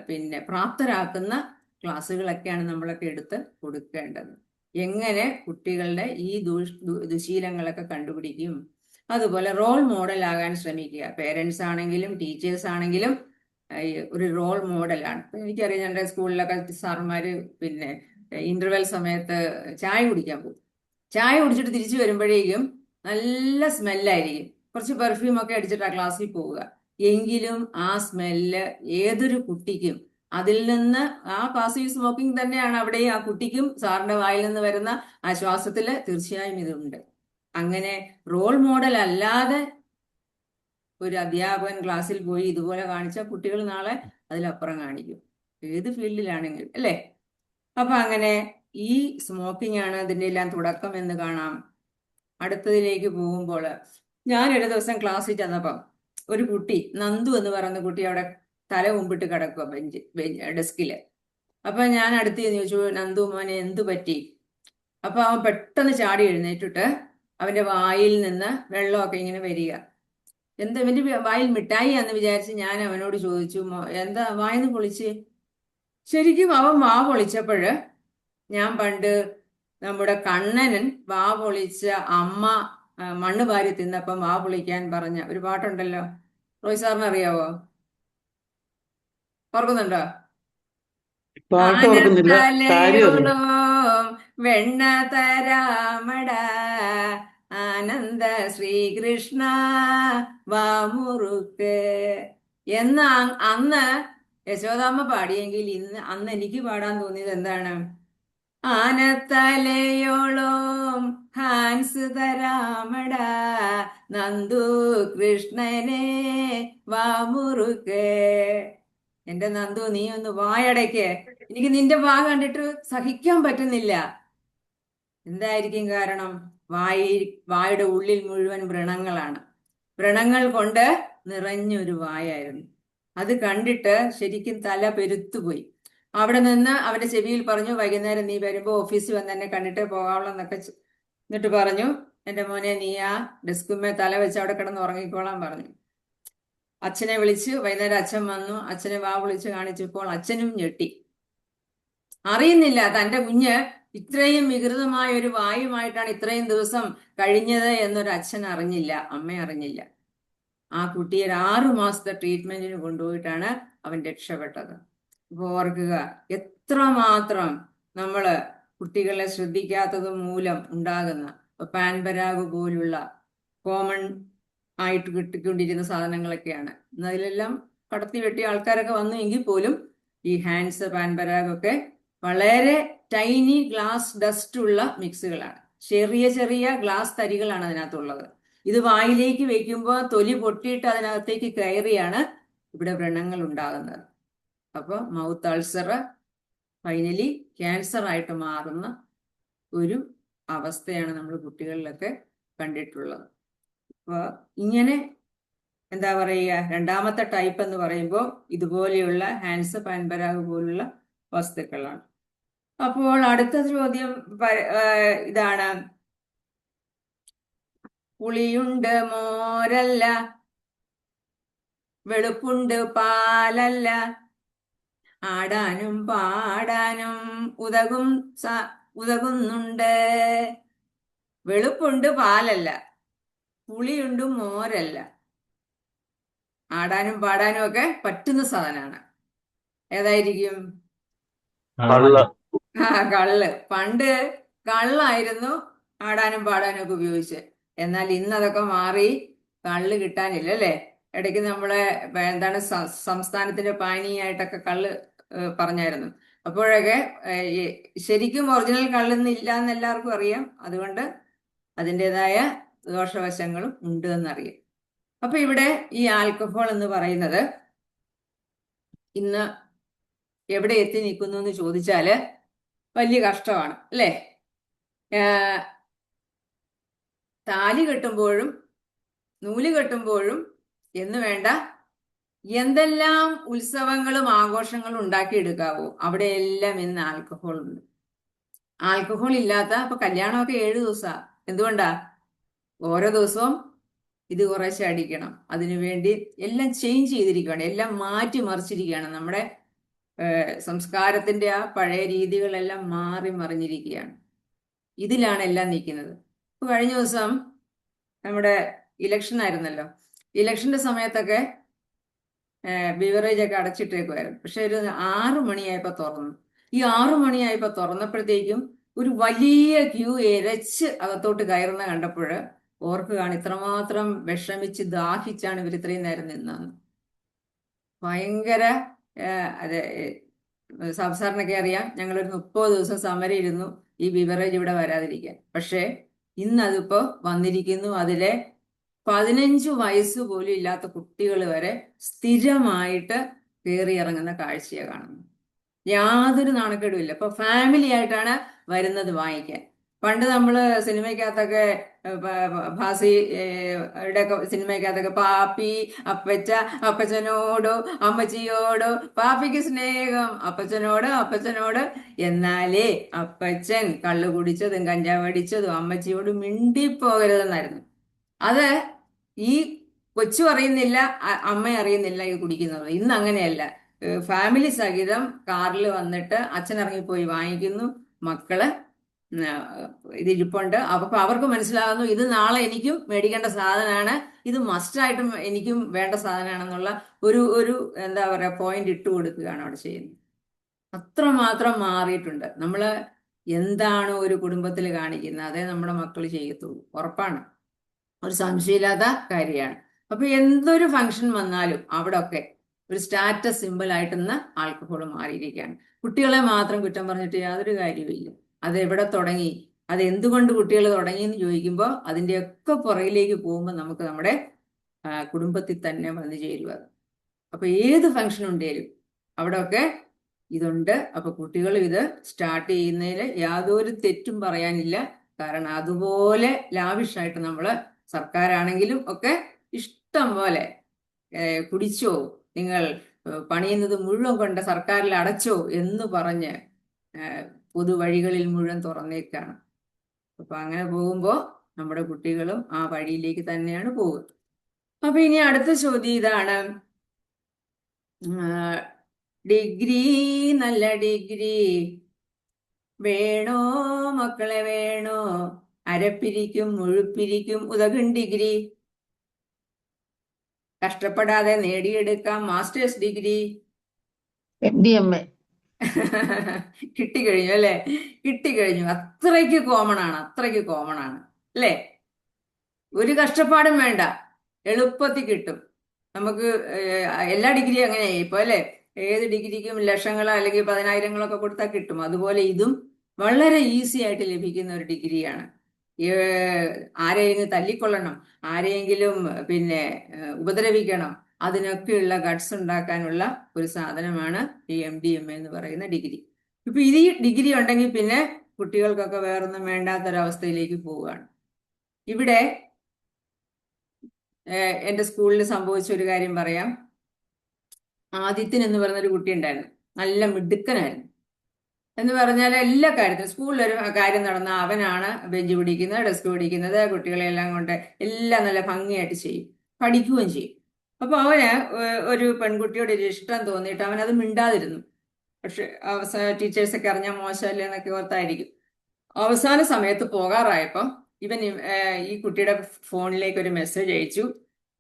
[SPEAKER 2] പിന്നെ പ്രാപ്തരാക്കുന്ന ക്ലാസ്സുകളൊക്കെയാണ് നമ്മളൊക്കെ എടുത്ത് കൊടുക്കേണ്ടത്. എങ്ങനെ കുട്ടികളുടെ ഈ ദുശീലങ്ങളൊക്കെ കണ്ടുപിടിക്കും, അതുപോലെ റോൾ മോഡൽ ആകാൻ ശ്രമിക്കുക. പേരൻസ് ആണെങ്കിലും ടീച്ചേഴ്സ് ആണെങ്കിലും ഒരു റോൾ മോഡലാണ്. എനിക്കറിയാം, ഞങ്ങളുടെ സ്കൂളിലൊക്കെ സാറുമാര് പിന്നെ ഇന്റർവെൽ സമയത്ത് ചായ കുടിക്കാൻ പോകും. ചായ കുടിച്ചിട്ട് തിരിച്ചു വരുമ്പോഴേക്കും നല്ല സ്മെല്ലായിരിക്കും. കുറച്ച് പെർഫ്യൂം ഒക്കെ അടിച്ചിട്ടാണ് ക്ലാസ്സിൽ പോവുക. എങ്കിലും ആ സ്മെല്ല് ഏതൊരു കുട്ടിക്കും അതിൽ നിന്ന് ആ പാസീവ് സ്മോക്കിംഗ് തന്നെയാണ് അവിടെയും ആ കുട്ടിക്കും സാറിന്റെ വായിൽ നിന്ന് വരുന്ന ആ ശ്വാസത്തില് തീർച്ചയായും ഇതുണ്ട്. അങ്ങനെ റോൾ മോഡൽ അല്ലാതെ ഒരു അധ്യാപകൻ ക്ലാസ്സിൽ പോയി ഇതുപോലെ കാണിച്ച കുട്ടികൾ നാളെ അതിലപ്പുറം കാണിക്കും, ഏത് ഫീൽഡിലാണെങ്കിലും, അല്ലേ? അപ്പൊ അങ്ങനെ ഈ സ്മോക്കിംഗ് ആണ് ഇതിന്റെ എല്ലാം തുടക്കം എന്ന് കാണാം. അടുത്തതിലേക്ക് പോകുമ്പോൾ, ഞാനൊരു ദിവസം ക്ലാസ്സിൽ ചെന്നപ്പം ഒരു കുട്ടി, നന്ദു എന്ന് പറയുന്ന കുട്ടി, അവിടെ തല കുമ്പിട്ട് കിടക്കുക ഡെസ്കില്. അപ്പൊ ഞാൻ അടുത്ത് ചെന്ന് ചോദിച്ചു, നന്ദു മോനെ എന്തു പറ്റി? അപ്പൊ അവൻ പെട്ടെന്ന് ചാടി എഴുന്നേറ്റിട്ട് അവന്റെ വായിൽ നിന്ന് വെള്ളമൊക്കെ ഇങ്ങനെ വരിക. എന്താ ഇവന്റെ വായിൽ മിഠായി എന്ന് വിചാരിച്ച് ഞാൻ അവനോട് ചോദിച്ചു, എന്താ വായന്ന് പൊളിച്ച്? ശരിക്കും അവൻ വാ പൊളിച്ചപ്പോഴ് ഞാൻ പണ്ട് നമ്മുടെ കണ്ണനൻ വാ പൊളിച്ച അമ്മ മണ്ണ് വാരി തിന്നപ്പം വാ പൊളിക്കാൻ പറഞ്ഞ ഒരു പാട്ടുണ്ടല്ലോ, റോയ് സാറിന് അറിയാവോ? ഓർക്കുന്നുണ്ടോ?
[SPEAKER 3] പാട്ട് ഓർക്കുന്നില്ല, കാര്യം അറിയാം.
[SPEAKER 2] ആനത്തലയോളോ വെണ്ണ തരാമട ആനന്ദ ശ്രീകൃഷ്ണ വാമുറുക്ക് എന്ന് അന്ന് യശോദാമ്മ പാടിയെങ്കിൽ അന്ന് എനിക്ക് പാടാൻ തോന്നിയത് എന്താണ്? ആനത്തലയോളം ഹാൻസ് തരാമട നന്ദു കൃഷ്ണനെ വാമുറുക്ക്. എന്റെ നന്ദു, നീ ഒന്ന് വായടയ്ക്ക്, എനിക്ക് നിന്റെ വാ കണ്ടിട്ട് സഹിക്കാൻ പറ്റുന്നില്ല. എന്തായിരിക്കും കാരണം? വായുടെ ഉള്ളിൽ മുഴുവൻ വ്രണങ്ങളാണ്. വ്രണങ്ങൾ കൊണ്ട് നിറഞ്ഞൊരു വായായിരുന്നു. അത് കണ്ടിട്ട് ശരിക്കും തല പെരുത്തുപോയി. അവിടെ നിന്ന് അവന്റെ ചെവിയിൽ പറഞ്ഞു, വൈകുന്നേരം നീ വരുമ്പോ ഓഫീസിൽ വന്ന് എന്നെ കണ്ടിട്ട് പോകാവുള്ളൂ എന്നൊക്കെ. എന്നിട്ട് പറഞ്ഞു, എന്റെ മോനെ, നീ ആ ഡെസ്കുമേ തല വെച്ച് അവിടെ കിടന്ന് ഉറങ്ങിക്കോളാൻ പറഞ്ഞു. അച്ഛനെ വിളിച്ച് വൈകുന്നേരം അച്ഛൻ വന്നു. അച്ഛനെ വാ വിളിച്ച് കാണിച്ചപ്പോൾ അച്ഛനും ഞെട്ടി. അറിയുന്നില്ല തന്റെ കുഞ്ഞ് ഇത്രയും വികൃതമായ ഒരു വായുമായിട്ടാണ് ഇത്രയും ദിവസം കഴിഞ്ഞത് എന്നൊരു അച്ഛൻ അറിഞ്ഞില്ല, അമ്മ അറിഞ്ഞില്ല. ആ കുട്ടിയെ 6 മാസത്തെ ട്രീറ്റ്മെന്റിന് കൊണ്ടുപോയിട്ടാണ് അവൻ രക്ഷപ്പെട്ടത്. അപ്പൊ ഓർക്കുക, എത്രമാത്രം നമ്മള് കുട്ടികളെ ശ്രദ്ധിക്കാത്തത് മൂലം ഉണ്ടാകുന്ന പാൻപരാഗ് പോലുള്ള കോമൺ ആയിട്ട് കിട്ടിക്കൊണ്ടിരുന്ന സാധനങ്ങളൊക്കെയാണ്. അതിലെല്ലാം കടത്തി വെട്ടിയ ആൾക്കാരൊക്കെ വന്നു എങ്കിൽ പോലും ഈ ഹാൻഡ്സ്, പാൻപരാഗൊക്കെ വളരെ ടൈനി ഗ്ലാസ് ഡസ്റ്റ് ഉള്ള മിക്സുകളാണ്. ചെറിയ ചെറിയ ഗ്ലാസ് തരികളാണ് അതിനകത്തുള്ളത്. ഇത് വായിലേക്ക് വെക്കുമ്പോൾ തൊലി പൊട്ടിയിട്ട് അതിനകത്തേക്ക് കയറിയാണ് ഇവിടെ വ്രണങ്ങൾ ഉണ്ടാകുന്നത്. അപ്പോൾ മൗത്ത് അൾസർ ഫൈനലി ക്യാൻസർ ആയിട്ട് മാറുന്ന ഒരു അവസ്ഥയാണ് നമ്മൾ കുട്ടികളിലൊക്കെ കണ്ടിട്ടുള്ളത്. അപ്പോൾ ഇങ്ങനെ എന്താ പറയുക, രണ്ടാമത്തെ ടൈപ്പ് എന്ന് പറയുമ്പോൾ ഇതുപോലെയുള്ള ഹാൻഡ്സ്, പാൻപരാഗ് പോലുള്ള വസ്തുക്കളാണ്. അപ്പോൾ അടുത്ത ചോദ്യം ഇതാണ്, പുളിയുണ്ട് മോരല്ല, വെളുപ്പുണ്ട് പാലല്ല, ആടാനും പാടാനും ഉതകുന്നുണ്ട്. വെളുപ്പുണ്ട് പാലല്ല, പുളിയുണ്ട് മോരല്ല, ആടാനും പാടാനും ഒക്കെ പറ്റുന്ന സാധനമാണ്. ഏതായിരിക്കും? കള്ള്. പണ്ട് കള്ളായിരുന്നു ആടാനും പാടാനും ഒക്കെ ഉപയോഗിച്ച്. എന്നാൽ ഇന്ന് അതൊക്കെ മാറി, കള്ള് കിട്ടാനില്ല, അല്ലേ? ഇടയ്ക്ക് നമ്മളെ എന്താണ് സംസ്ഥാനത്തിന്റെ പാനീയായിട്ടൊക്കെ കള്ള് പറഞ്ഞായിരുന്നു. അപ്പോഴൊക്കെ ശരിക്കും ഒറിജിനൽ കള്ളൊന്നും ഇല്ല എന്ന് എല്ലാവർക്കും അറിയാം. അതുകൊണ്ട് അതിൻ്റെതായ ദോഷവശങ്ങളും ഉണ്ട് എന്നറിയാം. അപ്പൊ ഇവിടെ ഈ ആൽക്കഹോൾ എന്ന് പറയുന്നത് ഇന്ന് എവിടെ എത്തി നിൽക്കുന്നു എന്ന് ചോദിച്ചാല് വലിയ കഷ്ടമാണ്, അല്ലേ? താലി കെട്ടുമ്പോഴും നൂല് കെട്ടുമ്പോഴും എന്ന് വേണ്ട, എന്തെല്ലാം ഉത്സവങ്ങളും ആഘോഷങ്ങളും ഉണ്ടാക്കിയെടുക്കാവോ അവിടെയെല്ലാം ഇന്ന് ആൽക്കഹോൾ ഉണ്ട്. ആൽക്കഹോൾ ഇല്ലാത്ത ഇപ്പൊ കല്യാണമൊക്കെ 7 ദിവസമാണ്. എന്തുകൊണ്ടാ? ഓരോ ദിവസവും ഇത് കുറേശ്ശെ അടിക്കണം. അതിനുവേണ്ടി എല്ലാം ചേഞ്ച് ചെയ്തിരിക്കുകയാണ്, എല്ലാം മാറ്റി മറിച്ചിരിക്കുകയാണ്. നമ്മുടെ സംസ്കാരത്തിന്റെ ആ പഴയ രീതികളെല്ലാം മാറി മറിഞ്ഞിരിക്കുകയാണ്. ഇതിലാണ് എല്ലാം നിൽക്കുന്നത്. ഇപ്പൊ കഴിഞ്ഞ ദിവസം നമ്മുടെ ഇലക്ഷൻ ആയിരുന്നല്ലോ. ഇലക്ഷന്റെ സമയത്തൊക്കെ ബിവറേജ് ഒക്കെ അടച്ചിട്ടേക്കുമായിരുന്നു. പക്ഷെ ഒരു 6 മണിയായപ്പോ തുറന്നു. ഈ 6 മണിയായപ്പോ തുറന്നപ്പോഴത്തേക്കും ഒരു വലിയ ക്യൂ എരച്ച് അകത്തോട്ട് കയറുന്ന കണ്ടപ്പോൾ ഓർക്കുകയാണ് ഇത്രമാത്രം വിഷമിച്ച് ദാഹിച്ചാണ് ഇവർ ഇത്രയും നേരം നിന്നത്. ഭയങ്കര അതെ. സാറിനൊക്കെ അറിയാം, ഞങ്ങളൊരു 30 ദിവസം സമരം ഇരുന്നു ഈ ബിവറേജ് ഇവിടെ വരാതിരിക്കാൻ. പക്ഷേ ഇന്ന് അതിപ്പോ വന്നിരിക്കുന്നു. അതിലെ 15 വയസ്സ് പോലും ഇല്ലാത്ത കുട്ടികൾ വരെ സ്ഥിരമായിട്ട് കയറി ഇറങ്ങുന്ന കാഴ്ചയെ കാണുന്നു. യാതൊരു നാണക്കേടുമില്ല. ഇപ്പൊ ഫാമിലി ആയിട്ടാണ് വരുന്നത് വാങ്ങിക്കാൻ. പണ്ട് നമ്മള് സിനിമയ്ക്കകത്തൊക്കെ ഭാസി യുടെ സിനിമയ്ക്കകത്തൊക്കെ പാപ്പി അപ്പച്ചനോടോ അമ്മച്ചിയോടോ പാപ്പിക്ക് സ്നേഹം അപ്പച്ചനോട് എന്നാലേ അപ്പച്ചൻ കള്ളു കുടിച്ചതും കഞ്ചാവ് അടിച്ചതും അമ്മച്ചിയോട് മിണ്ടിപ്പോകരുതെന്നായിരുന്നു. അത് ഈ കൊച്ചു അറിയുന്നില്ല, അമ്മ അറിയുന്നില്ല ഇത് കുടിക്കുന്നത്. ഇന്ന് അങ്ങനെയല്ല. ഫാമിലി സഹിതം കാറിൽ വന്നിട്ട് അച്ഛൻ ഇറങ്ങിപ്പോയി വാങ്ങിക്കുന്നു, മക്കള് ഇതിരിപ്പുണ്ട്. അപ്പൊ അവർക്ക് മനസ്സിലാകുന്നു ഇത് നാളെ എനിക്കും മേടിക്കേണ്ട സാധനമാണ്, ഇത് മസ്റ്റായിട്ടും എനിക്കും വേണ്ട സാധനമാണെന്നുള്ള ഒരു എന്താ പറയാ പോയിന്റ് ഇട്ട് കൊടുക്കുകയാണ് അവിടെ ചെയ്യുന്നത്. അത്രമാത്രം മാറിയിട്ടുണ്ട്. നമ്മള് എന്താണോ ഒരു കുടുംബത്തിൽ കാണിക്കുന്നത് അതേ നമ്മുടെ മക്കൾ ചെയ്യത്തുള്ളൂ, ഉറപ്പാണ്, ഒരു സംശയമില്ലാത്ത കാര്യമാണ്. അപ്പൊ എന്തൊരു ഫംഗ്ഷൻ വന്നാലും അവിടെ ഒക്കെ ഒരു സ്റ്റാറ്റസ് സിമ്പിൾ ആയിട്ട് ഇന്ന് ആൽക്കഹോൾ മാറിയിരിക്കുകയാണ്. കുട്ടികളെ മാത്രം കുറ്റം പറഞ്ഞിട്ട് യാതൊരു കാര്യവുമില്ല. അത് എവിടെ തുടങ്ങി, അത് എന്തുകൊണ്ട് കുട്ടികൾ തുടങ്ങി എന്ന് ചോദിക്കുമ്പോൾ അതിൻ്റെയൊക്കെ പുറകിലേക്ക് പോകുമ്പോൾ നമുക്ക് നമ്മുടെ കുടുംബത്തിൽ തന്നെ വന്നു ചേരുക. അപ്പൊ ഏത് ഫംഗ്ഷൻ ഉണ്ടേലും അവിടെ ഒക്കെ ഇതുണ്ട്. അപ്പൊ കുട്ടികളും ഇത് സ്റ്റാർട്ട് ചെയ്യുന്നതിൽ യാതൊരു തെറ്റും പറയാനില്ല. കാരണം അതുപോലെ ലാവിഷായിട്ട് നമ്മള് സർക്കാരാണെങ്കിലും ഒക്കെ ഇഷ്ടം പോലെ കുടിച്ചോ, നിങ്ങൾ പണിയുന്നത് മുഴുവൻ കൊണ്ട് സർക്കാരിൽ അടച്ചോ എന്ന് പറഞ്ഞ് പൊതുവഴികളിൽ മുഴുവൻ തുറന്നേക്കാണ്. അപ്പൊ അങ്ങനെ പോകുമ്പോൾ നമ്മുടെ കുട്ടികളും ആ വഴിയിലേക്ക് തന്നെയാണ് പോകുന്നത്. അപ്പൊ ഇനി അടുത്ത ചോദ്യം ഇതാണ്, ഡിഗ്രി നല്ല ഡിഗ്രി വേണോ മക്കളെ വേണോ, അരപ്പിരിക്കും മുഴുപ്പിരിക്കും ഉതകും ഡിഗ്രി, കഷ്ടപ്പെടാതെ നേടിയെടുക്കാം മാസ്റ്റേഴ്സ് ഡിഗ്രി.
[SPEAKER 3] MDMA.
[SPEAKER 2] കിട്ടിക്കഴിഞ്ഞു അല്ലേ? കിട്ടിക്കഴിഞ്ഞു. അത്രയ്ക്ക് കോമൺ ആണ് അല്ലേ? ഒരു കഷ്ടപ്പാടും വേണ്ട, എളുപ്പത്തിൽ കിട്ടും. നമുക്ക് എല്ലാ ഡിഗ്രിയും അങ്ങനെയായി ഇപ്പൊ അല്ലേ? ഏത് ഡിഗ്രിക്കും ലക്ഷങ്ങളോ അല്ലെങ്കിൽ 10,000-ങ്ങളൊക്കെ കൊടുത്താൽ കിട്ടും. അതുപോലെ ഇതും വളരെ ഈസി ആയിട്ട് ലഭിക്കുന്ന ഒരു ഡിഗ്രിയാണ്. ആരെയെങ്കിലും തല്ലിക്കൊള്ളണം, ആരെയെങ്കിലും ഉപദ്രവിക്കണം, അതിനൊക്കെയുള്ള ഗട്സ് ഉണ്ടാക്കാനുള്ള ഒരു സാധനമാണ് ഈ MDMA എന്ന് പറയുന്ന ഡിഗ്രി. ഇപ്പൊ ഇത് ഈ ഡിഗ്രി ഉണ്ടെങ്കിൽ പിന്നെ കുട്ടികൾക്കൊക്കെ വേറൊന്നും വേണ്ടാത്തൊരവസ്ഥയിലേക്ക് പോവുകയാണ്. ഇവിടെ എൻ്റെ സ്കൂളിൽ സംഭവിച്ച ഒരു കാര്യം പറയാം. ആദിത്യൻ എന്ന് പറയുന്ന ഒരു കുട്ടി ഉണ്ടായിരുന്നു, നല്ല മിടുക്കനായിരുന്നു. എന്ന് പറഞ്ഞാൽ എല്ലാ കാര്യത്തിലും സ്കൂളിലൊരു കാര്യം നടന്നാൽ അവനാണ് ബെഞ്ച് പിടിക്കുന്നത്, ഡെസ്ക് പിടിക്കുന്നത്, കുട്ടികളെല്ലാം കൊണ്ട് എല്ലാം നല്ല ഭംഗിയായിട്ട് ചെയ്യും, പഠിക്കുകയും ചെയ്യും. അപ്പൊ അവന് ഒരു പെൺകുട്ടിയോട് ഒരു ഇഷ്ടം തോന്നിയിട്ട് അവൻ അത് മിണ്ടാതിരുന്നു. പക്ഷെ ടീച്ചേഴ്സൊക്കെ അറിഞ്ഞാൽ മോശമല്ലേ എന്നൊക്കെ ഓർത്തായിരിക്കും. അവസാന സമയത്ത് പോകാറായപ്പം ഇവൻ ഈ കുട്ടിയുടെ ഫോണിലേക്ക് ഒരു മെസ്സേജ് അയച്ചു,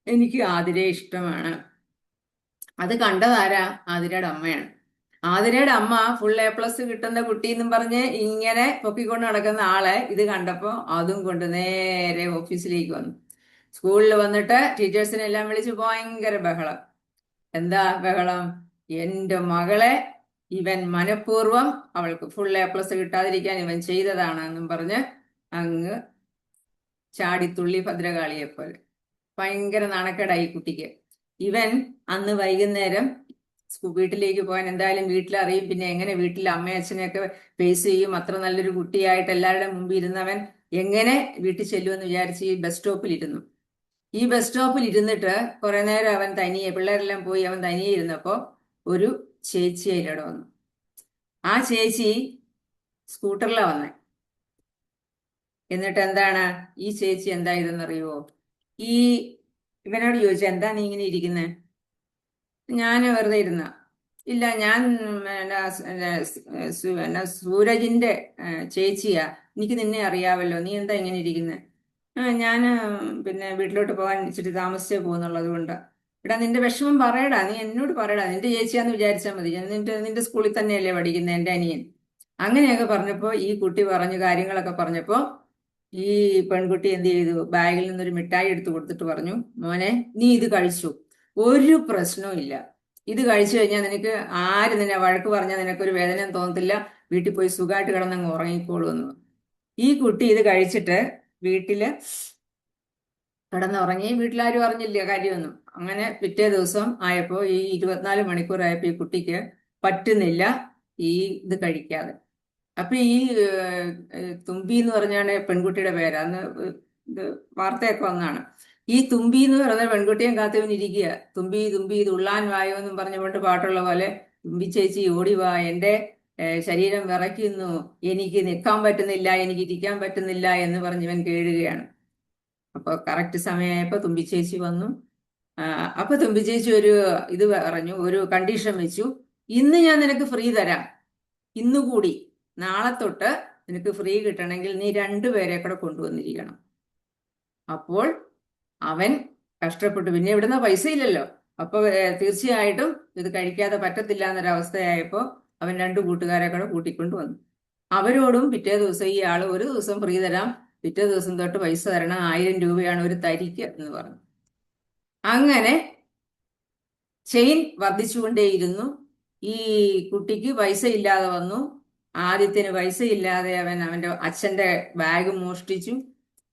[SPEAKER 2] എനിക്ക് ആതിരയെ ഇഷ്ടമാണ്. അത് കണ്ടതാരാ? ആതിരയുടെ അമ്മയാണ്. ആതിരയുടെ അമ്മ ഫുൾ A+ കിട്ടുന്ന കുട്ടി എന്നും പറഞ്ഞ് ഇങ്ങനെ പൊക്കിക്കൊണ്ട് നടക്കുന്ന ആളെ ഇത് കണ്ടപ്പോൾ അതും കൊണ്ട് നേരെ ഓഫീസിലേക്ക് വന്നു. സ്കൂളിൽ വന്നിട്ട് ടീച്ചേഴ്സിനെ എല്ലാം വിളിച്ച് ഭയങ്കര ബഹളം. എന്താ ബഹളം? എൻ്റെ മകളെ ഇവൻ മനഃപൂർവ്വം അവൾക്ക് ഫുൾ A+ കിട്ടാതിരിക്കാൻ ഇവൻ ചെയ്തതാണ് എന്നും പറഞ്ഞ് അങ്ങ് ചാടിത്തുള്ളി ഭദ്രകാളിയെ പോലെ. ഭയങ്കര നാണക്കേടായി കുട്ടിക്ക്. ഇവൻ അന്ന് വൈകുന്നേരം വീട്ടിലേക്ക് പോകാൻ എന്തായാലും വീട്ടിലറിയും, പിന്നെ എങ്ങനെ വീട്ടിൽ അമ്മയും അച്ഛനെയൊക്കെ ഫേസ് ചെയ്യും? അത്ര നല്ലൊരു കുട്ടിയായിട്ട് എല്ലാവരുടെ മുമ്പിൽ ഇരുന്നവൻ എങ്ങനെ വീട്ടിൽ ചെല്ലുമെന്ന് വിചാരിച്ച് ഈ ബസ് സ്റ്റോപ്പിൽ ഇരുന്നു. ഈ ബസ് സ്റ്റോപ്പിൽ ഇരുന്നിട്ട് കുറെ നേരം അവൻ തനിയെ, പിള്ളേരെല്ലാം പോയി അവൻ തനിയെ ഇരുന്നപ്പോ ഒരു ചേച്ചി അതിലൂടെ വന്നു. ആ ചേച്ചി സ്കൂട്ടറിലാണ് വന്നേ. എന്നിട്ട് എന്താണ് ഈ ചേച്ചി എന്താ ഇതെന്നറിയുവോ? ഈ ഇവനോട് ചോദിച്ചു, എന്താ നീ ഇങ്ങനെ ഇരിക്കുന്നേ? ഞാൻ വെറുതെ ഇരുന്ന. ഇല്ല, ഞാൻ സൂരജിന്റെ ചേച്ചിയാ, എനിക്ക് നിന്നെ അറിയാവല്ലോ, നീ എന്താ ഇങ്ങനെ ഇരിക്കുന്നത്? ഞാൻ പിന്നെ വീട്ടിലോട്ട് പോകാൻ ഇച്ചിരി താമസിച്ചേ പോകുന്നുള്ളത് കൊണ്ട്. എടാ, നിന്റെ വിഷമം പറയടാ, നീ എന്നോട് പറയടാ, നിന്റെ ചേച്ചിയാന്ന് വിചാരിച്ചാൽ മതി. ഞാൻ നിന്റെ സ്കൂളിൽ തന്നെയല്ലേ പഠിക്കുന്നത്, എൻ്റെ അനിയൻ. അങ്ങനെയൊക്കെ പറഞ്ഞപ്പോ ഈ കുട്ടി പറഞ്ഞു, കാര്യങ്ങളൊക്കെ പറഞ്ഞപ്പോ ഈ പെൺകുട്ടി എന്ത് ചെയ്തു, ബാഗിൽ നിന്നൊരു മിഠായി എടുത്തു കൊടുത്തിട്ട് പറഞ്ഞു, മോനെ നീ ഇത് കഴിച്ചു, ഒരു പ്രശ്നവും ഇല്ല. ഇത് കഴിച്ചു കഴിഞ്ഞാൽ നിനക്ക് ആര് നിന്നെ വഴക്ക് പറഞ്ഞാൽ നിനക്കൊരു വേദനയും തോന്നത്തില്ല, വീട്ടിൽ പോയി സുഖമായിട്ട് കിടന്നങ്ങ് ഉറങ്ങിക്കോളൂ എന്ന്. ഈ കുട്ടി ഇത് കഴിച്ചിട്ട് വീട്ടില് കിടന്നുറങ്ങി. വീട്ടിലാരും അറിഞ്ഞില്ല കാര്യമൊന്നും. അങ്ങനെ പിറ്റേ ദിവസം ആയപ്പോ, ഈ 24 മണിക്കൂറായപ്പോ ഈ കുട്ടിക്ക് പറ്റുന്നില്ല ഈ ഇത് കഴിക്കാതെ. അപ്പൊ ഈ തുമ്പി എന്ന് പറഞ്ഞാണ് പെൺകുട്ടിയുടെ പേര്. അന്ന് ഇത് വാർത്തയൊക്കെ വന്നാണ്. ഈ തുമ്പി എന്ന് പറയുന്ന പെൺകുട്ടിയും കാത്തുവിനിരിക്കുക. തുമ്പി തുമ്പി തുള്ളാൻ വായോ എന്നും പറഞ്ഞുകൊണ്ട് പാട്ടുള്ള പോലെ, തുമ്പി ചേച്ചി ഓടി വാ, എൻ്റെ ശരീരം വിറയ്ക്കുന്നു, എനിക്ക് നിൽക്കാൻ പറ്റുന്നില്ല, എനിക്ക് ഇരിക്കാൻ പറ്റുന്നില്ല എന്ന് പറഞ്ഞ് ഇവൻ കേഴുകയാണ്. അപ്പൊ കറക്റ്റ് സമയമായപ്പോ തുമ്പി ചേച്ചി വന്നു. അപ്പൊ തുമ്പി ചേച്ചി ഒരു ഇത് പറഞ്ഞു, ഒരു കണ്ടീഷൻ വെച്ചു. ഇന്ന് ഞാൻ നിനക്ക് ഫ്രീ തരാം, ഇന്നുകൂടി, നാളെ തൊട്ട് നിനക്ക് ഫ്രീ കിട്ടണമെങ്കിൽ നീ 2 പേരെ കൂടെ കൊണ്ടുവന്നിരിക്കണം. അപ്പോൾ അവൻ കഷ്ടപ്പെട്ടു. പിന്നെ ഇവിടുന്ന് പൈസ ഇല്ലല്ലോ. അപ്പൊ തീർച്ചയായിട്ടും ഇത് കഴിക്കാതെ പറ്റത്തില്ല എന്നൊരവസ്ഥയായപ്പോ അവൻ 2 കൂട്ടുകാരെ കൂടെ കൂട്ടിക്കൊണ്ട് വന്നു. അവരോടും പിറ്റേ ദിവസം ഈ ആള് ഒരു ദിവസം ഫ്രീ തരാം, പിറ്റേ ദിവസം തൊട്ട് പൈസ തരണം, 1000 രൂപയാണ് ഒരു തരിക്ക് എന്ന് പറഞ്ഞു. അങ്ങനെ ചെയിൻ വർദ്ധിച്ചുകൊണ്ടേയിരുന്നു. ഈ കുട്ടിക്ക് പൈസ ഇല്ലാതെ വന്നു. ആദ്യത്തിന് പൈസ ഇല്ലാതെ അവൻ അവന്റെ അച്ഛന്റെ ബാഗ് മോഷ്ടിച്ചു.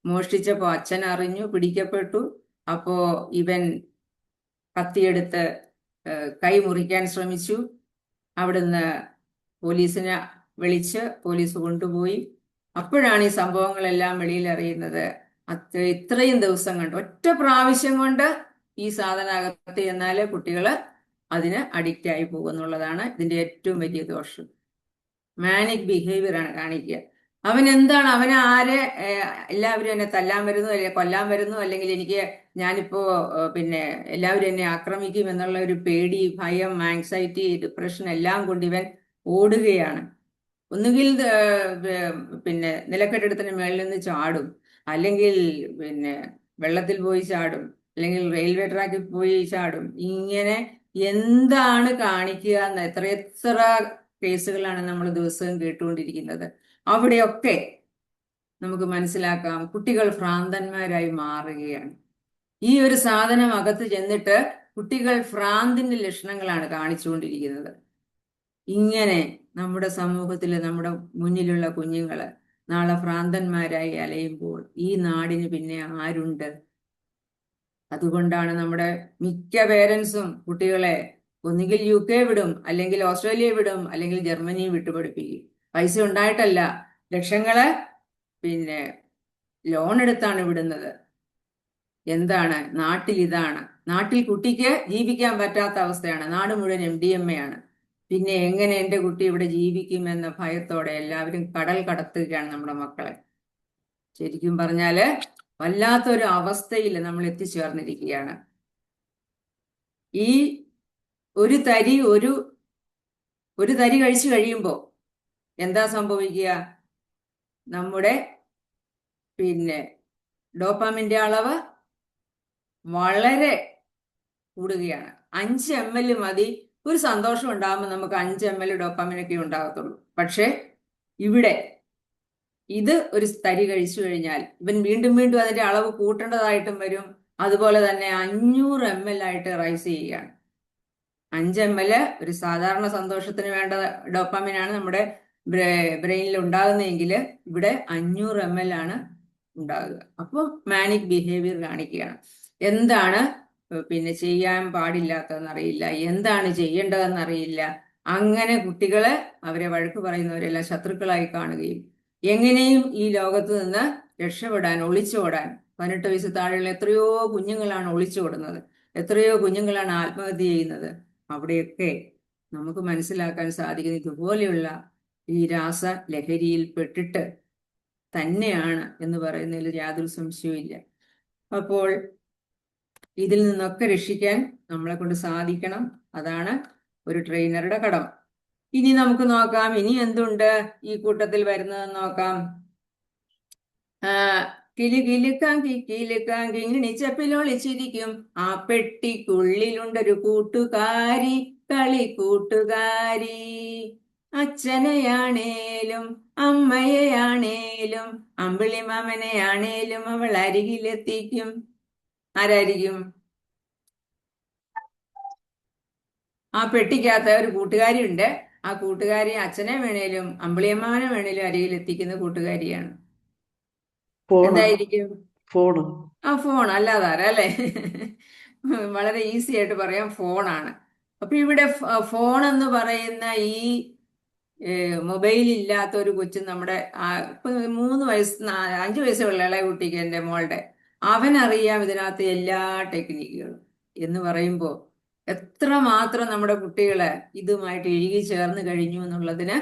[SPEAKER 2] മോഷ്ടിച്ചപ്പോ അച്ഛൻ അറിഞ്ഞു, പിടിക്കപ്പെട്ടു. അപ്പോ ഇവൻ കത്തിയെടുത്ത് കൈ മുറിക്കാൻ ശ്രമിച്ചു. അവിടുന്ന് പോലീസിനെ വിളിച്ച് പോലീസ് കൊണ്ടുപോയി. അപ്പോഴാണ് ഈ സംഭവങ്ങളെല്ലാം വെളിയിൽ അറിയുന്നത്. ഇത്രയും ദിവസം കൊണ്ട്, ഒറ്റ പ്രാവശ്യം കൊണ്ട് ഈ സാധനകത്ത് ചെന്നാല് കുട്ടികള് അതിന് അഡിക്റ്റ് ആയി പോകുന്നുള്ളതാണ് ഇതിന്റെ ഏറ്റവും വലിയ ദോഷം. മാനിക് ബിഹേവിയർ ആണ് കാണിക്കുക. അവൻ എന്താണ്, അവനെ ആരെ എല്ലാവരും എന്നെ തല്ലാൻ വരുന്നു, അല്ലെങ്കിൽ കൊല്ലാൻ വരുന്നു, അല്ലെങ്കിൽ ഞാനിപ്പോ പിന്നെ എല്ലാവരും എന്നെ ആക്രമിക്കും എന്നുള്ള ഒരു പേടി, ഭയം, ആങ്സൈറ്റി, ഡിപ്രഷൻ എല്ലാം കൊണ്ട് ഇവൻ ഓടുകയാണ്. ഒന്നുകിൽ പിന്നെ നിലക്കെട്ടിടത്തിന് മേളിൽ നിന്ന് ചാടും, അല്ലെങ്കിൽ പിന്നെ വെള്ളത്തിൽ പോയി ചാടും, അല്ലെങ്കിൽ റെയിൽവേ ട്രാക്കിൽ പോയി ചാടും. ഇങ്ങനെ എന്താണ് കാണിക്കുക എന്ന് എത്രയെത്ര കേസുകളാണ് നമ്മൾ ദിവസവും കേട്ടുകൊണ്ടിരിക്കുന്നത്. അവിടെയൊക്കെ നമുക്ക് മനസ്സിലാക്കാം, കുട്ടികൾ ഭ്രാന്തന്മാരായി മാറുകയാണ്. ഈ ഒരു സാധനം അകത്ത് ചെന്നിട്ട് കുട്ടികൾ ഭ്രാന്തിന്റെ ലക്ഷണങ്ങളാണ് കാണിച്ചുകൊണ്ടിരിക്കുന്നത്. ഇങ്ങനെ നമ്മുടെ സമൂഹത്തിൽ നമ്മുടെ മുന്നിലുള്ള കുഞ്ഞുങ്ങള് നാളെ ഭ്രാന്തന്മാരായി അലയുമ്പോൾ ഈ നാടിന് പിന്നെ ആരുണ്ട്? അതുകൊണ്ടാണ് നമ്മുടെ മിക്ക പേരൻസും കുട്ടികളെ ഒന്നുകിൽ UK വിടും, അല്ലെങ്കിൽ ഓസ്ട്രേലിയ വിടും, അല്ലെങ്കിൽ ജർമ്മനി വിട്ടുപഠിപ്പിക്കും. പൈസ ഉണ്ടായിട്ടല്ല, ലക്ഷങ്ങള് പിന്നെ ലോൺ എടുത്താണ് വിടുന്നത്. എന്താണ് നാട്ടിൽ? ഇതാണ് നാട്ടിൽ. കുട്ടിക്ക് ജീവിക്കാൻ പറ്റാത്ത അവസ്ഥയാണ്. നാട് മുഴുവൻ MDMA ആണ്. പിന്നെ എങ്ങനെ എൻ്റെ കുട്ടി ഇവിടെ ജീവിക്കുമെന്ന ഭയത്തോടെ എല്ലാവരും കടൽ കടത്തുകയാണ് നമ്മുടെ മക്കളെ. ശരിക്കും പറഞ്ഞാല് വല്ലാത്തൊരു അവസ്ഥയിൽ നമ്മൾ എത്തിച്ചേർന്നിരിക്കുകയാണ്. ഈ ഒരു തരി കഴിച്ചു കഴിയുമ്പോൾ എന്താ സംഭവിക്കുക? നമ്മുടെ പിന്നെ ഡോപ്പാമിന്റെ അളവ് വളരെ കൂടുകയാണ്. 5 ml മതി. ഒരു സന്തോഷം ഉണ്ടാകുമ്പോൾ നമുക്ക് 5 ml ഡോപ്പാമിനൊക്കെ ഉണ്ടാകത്തുള്ളൂ. പക്ഷെ ഇവിടെ ഇത് ഒരു തരി കഴിച്ചു കഴിഞ്ഞാൽ ഇവൻ വീണ്ടും വീണ്ടും അതിന്റെ അളവ് കൂട്ടേണ്ടതായിട്ടും വരും. അതുപോലെ തന്നെ 500 ml ആയിട്ട് റൈസ് ചെയ്യുകയാണ്. 5 ml ഒരു സാധാരണ സന്തോഷത്തിന് വേണ്ട ഡോപ്പാമിനാണ് നമ്മുടെ ബ്രെയിനിൽ ഉണ്ടാകുന്നതെങ്കിൽ ഇവിടെ 500 ml ആണ് ഉണ്ടാകുക. അപ്പോൾ മാനിക് ബിഹേവിയർ കാണിക്കുകയാണ്. എന്താണ് പിന്നെ ചെയ്യാൻ പാടില്ലാത്തതെന്നറിയില്ല, എന്താണ് ചെയ്യേണ്ടതെന്നറിയില്ല. അങ്ങനെ കുട്ടികളെ അവരെ വഴക്ക് പറയുന്നവരെല്ലാം ശത്രുക്കളായി കാണുകയും എങ്ങനെയും ഈ ലോകത്ത് നിന്ന് രക്ഷപ്പെടാൻ, ഒളിച്ചോടാൻ. 18 വയസ്സ് താഴെയുള്ള എത്രയോ കുഞ്ഞുങ്ങളാണ് ഒളിച്ചോടുന്നത്, എത്രയോ കുഞ്ഞുങ്ങളാണ് ആത്മഹത്യ ചെയ്യുന്നത്. അവിടെയൊക്കെ നമുക്ക് മനസ്സിലാക്കാൻ സാധിക്കുന്ന ഇതുപോലെയുള്ള ഈ രാസ ലഹരിയിൽ പെട്ടിട്ട് തന്നെയാണ് എന്ന് പറയുന്നതിൽ യാതൊരു സംശയവും ഇല്ല. അപ്പോൾ ഇതിൽ നിന്നൊക്കെ രക്ഷിക്കാൻ നമ്മളെ കൊണ്ട് സാധിക്കണം. അതാണ് ഒരു ട്രെയിനറുടെ കടമ. ഇനി നമുക്ക് നോക്കാം, ഇനി എന്തുണ്ട് ഈ കൂട്ടത്തിൽ വരുന്നതെന്ന് നോക്കാം. കിലുകിലുക്കാങ്കി കിലുക്കാങ്കി കിങ്ങിണിച്ചപ്പിലൊളിച്ചിരിക്കും ആ പെട്ടിക്കുള്ളിലുണ്ടൊരു കൂട്ടുകാരി, കളിക്കൂട്ടുകാരി. അച്ഛനെയാണേലും അമ്മയെയാണേലും അമ്പിളിമാമനെയാണേലും അവൾ അരികിലെത്തിക്കും. ആരായിരിക്കും? ആ പെട്ടിക്കകത്ത് ഒരു കൂട്ടുകാരി ഉണ്ട്. ആ കൂട്ടുകാരി അച്ഛനെ വേണേലും അമ്പിളിയമ്മാവനെ വേണേലും അരികിലെത്തിക്കുന്ന കൂട്ടുകാരിയാണ്.
[SPEAKER 3] ഫോണ്
[SPEAKER 2] എന്തായിരിക്കും?
[SPEAKER 3] ഫോണ്
[SPEAKER 2] ആ, ഫോൺ. അല്ലാതാരാ, അല്ലേ? വളരെ ഈസി ആയിട്ട് പറയാം, ഫോണാണ്. അപ്പൊ ഇവിടെ ഫോൺ എന്ന് പറയുന്ന ഈ മൊബൈൽ ഇല്ലാത്ത ഒരു കൊച്ചു നമ്മുടെ ഇപ്പൊ 3 വയസ്സ് 5 വയസ്സുള്ള ഇളയ കുട്ടിക്ക്, എൻ്റെ മോളുടെ, അവനറിയാം ഇതിനകത്ത് എല്ലാ ടെക്നിക്കുകളും. എന്ന് പറയുമ്പോൾ എത്രമാത്രം നമ്മുടെ കുട്ടികള് ഇതുമായിട്ട് ഇഴുകി ചേർന്ന് കഴിഞ്ഞു എന്നുള്ളതിന്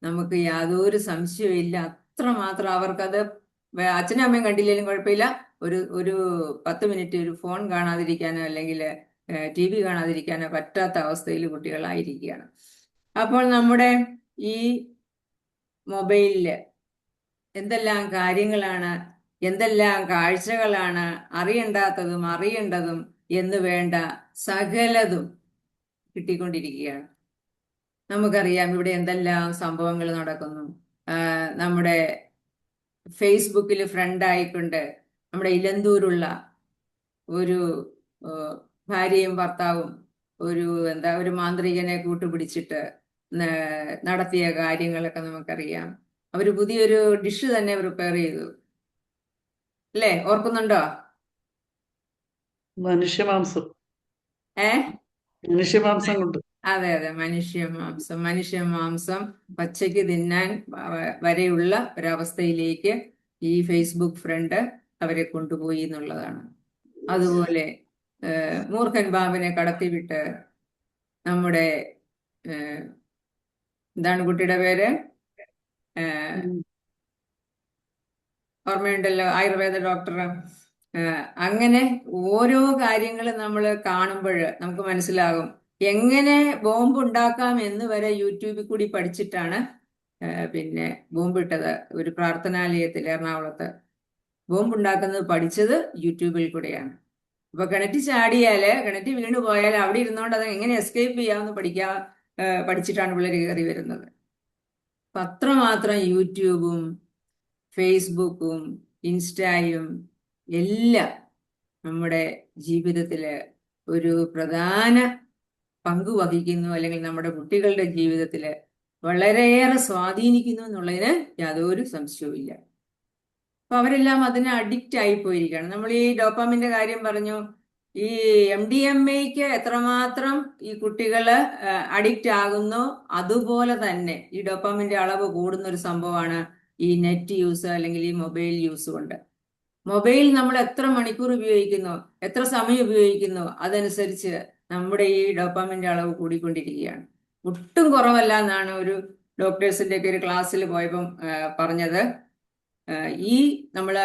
[SPEAKER 2] നമുക്ക് യാതൊരു സംശയവും. അത്രമാത്രം അവർക്കത് അച്ഛനും അമ്മയും കണ്ടില്ലെങ്കിലും കുഴപ്പമില്ല, ഒരു 10 മിനിറ്റ് ഒരു ഫോൺ കാണാതിരിക്കാനോ അല്ലെങ്കിൽ TV കാണാതിരിക്കാനോ പറ്റാത്ത അവസ്ഥയിൽ കുട്ടികളായിരിക്കുകയാണ്. അപ്പോൾ നമ്മുടെ ഈ മൊബൈലില് എന്തെല്ലാം കാര്യങ്ങളാണ്, എന്തെല്ലാം കാഴ്ചകളാണ്, അറിയണ്ടാത്തതും അറിയേണ്ടതും എന്ന് വേണ്ട സകലതും കിട്ടിക്കൊണ്ടിരിക്കുകയാണ്. നമുക്കറിയാം ഇവിടെ എന്തെല്ലാം സംഭവങ്ങൾ നടക്കുന്നു. നമ്മുടെ ഫേസ്ബുക്കിൽ ഫ്രണ്ടായിക്കൊണ്ട് നമ്മുടെ ഇലന്തൂരുള്ള ഒരു ഭാര്യയും ഭർത്താവും ഒരു മാന്ത്രികനെ കൂട്ടുപിടിച്ചിട്ട് നടത്തിയ കാര്യങ്ങളൊക്കെ നമുക്കറിയാം. അവര് പുതിയൊരു ഡിഷ് തന്നെ പ്രിപ്പയർ ചെയ്തു, അല്ലേ? ഓർക്കുന്നുണ്ടോ?
[SPEAKER 3] മനുഷ്യമാംസം
[SPEAKER 2] ഏ
[SPEAKER 3] മനുഷ്യമാംസം കൊണ്ട്.
[SPEAKER 2] അതെ അതെ, മനുഷ്യമാംസം പച്ചയ്ക്ക് തിന്നാൻ വരെയുള്ള ഒരവസ്ഥയിലേക്ക് ഈ ഫേസ്ബുക്ക് ഫ്രണ്ട് അവരെ കൊണ്ടുപോയി എന്നുള്ളതാണ്. അതുപോലെ മൂർഖൻ പാമ്പിനെ കടത്തിവിട്ട് നമ്മുടെ എന്താണ് കുട്ടിയുടെ പേര്? ഓർമ്മയുണ്ടല്ലോ, ആയുർവേദ ഡോക്ടർ. അങ്ങനെ ഓരോ കാര്യങ്ങൾ നമ്മൾ കാണുമ്പോൾ നമുക്ക് മനസ്സിലാകും എങ്ങനെ ബോംബ് ഉണ്ടാക്കാം എന്ന് വരെ യൂട്യൂബിൽ കൂടി പഠിച്ചിട്ടാണ് പിന്നെ ബോംബിട്ടത്. ഒരു പ്രാർത്ഥനാലയത്തിൽ എറണാകുളത്ത് ബോംബ് ഉണ്ടാക്കുന്നത് പഠിച്ചത് യൂട്യൂബിൽ കൂടെയാണ്. അപ്പൊ കിണറ്റിൽ വീണു പോയാൽ അവിടെ ഇരുന്നോണ്ട് അത് എങ്ങനെ എസ്കേപ്പ് ചെയ്യാമെന്ന് പഠിച്ചിട്ടാണ് പിള്ളേർ കയറി വരുന്നത്. അപ്പൊ അത്രമാത്രം യൂട്യൂബും ഫേസ്ബുക്കും ഇൻസ്റ്റായും എല്ലാം നമ്മുടെ ജീവിതത്തില് ഒരു പ്രധാന പങ്ക് വഹിക്കുന്നു, അല്ലെങ്കിൽ നമ്മുടെ കുട്ടികളുടെ ജീവിതത്തില് വളരെയേറെ സ്വാധീനിക്കുന്നു എന്നുള്ളതിന് യാതൊരു സംശയവുമില്ല. അപ്പൊ അവരെല്ലാം അതിന് അഡിക്റ്റ് ആയി പോയിരിക്കുകയാണ്. നമ്മൾ ഈ ഡോപ്പാമിന്റെ കാര്യം പറഞ്ഞു. ഈ MDMAക്ക് എത്രമാത്രം ഈ കുട്ടികള് അഡിക്റ്റ് ആകുന്നു, അതുപോലെ തന്നെ ഈ ഡോപ്പാമിന്റെ അളവ് കൂടുന്ന ഒരു സംഭവമാണ് ഈ നെറ്റ് യൂസ് അല്ലെങ്കിൽ ഈ മൊബൈൽ യൂസ് കൊണ്ട്. മൊബൈൽ നമ്മൾ എത്ര മണിക്കൂർ ഉപയോഗിക്കുന്നു, എത്ര സമയം ഉപയോഗിക്കുന്നു, അതനുസരിച്ച് നമ്മുടെ ഈ ഡോപ്പാമിന്റെ അളവ് കൂടിക്കൊണ്ടിരിക്കുകയാണ്. ഒട്ടും കുറവല്ല എന്നാണ് ഒരു ഡോക്ടേഴ്സിന്റെ ഒക്കെ ഒരു ക്ലാസ്സിൽ പോയപ്പം പറഞ്ഞത്. ഈ നമ്മള്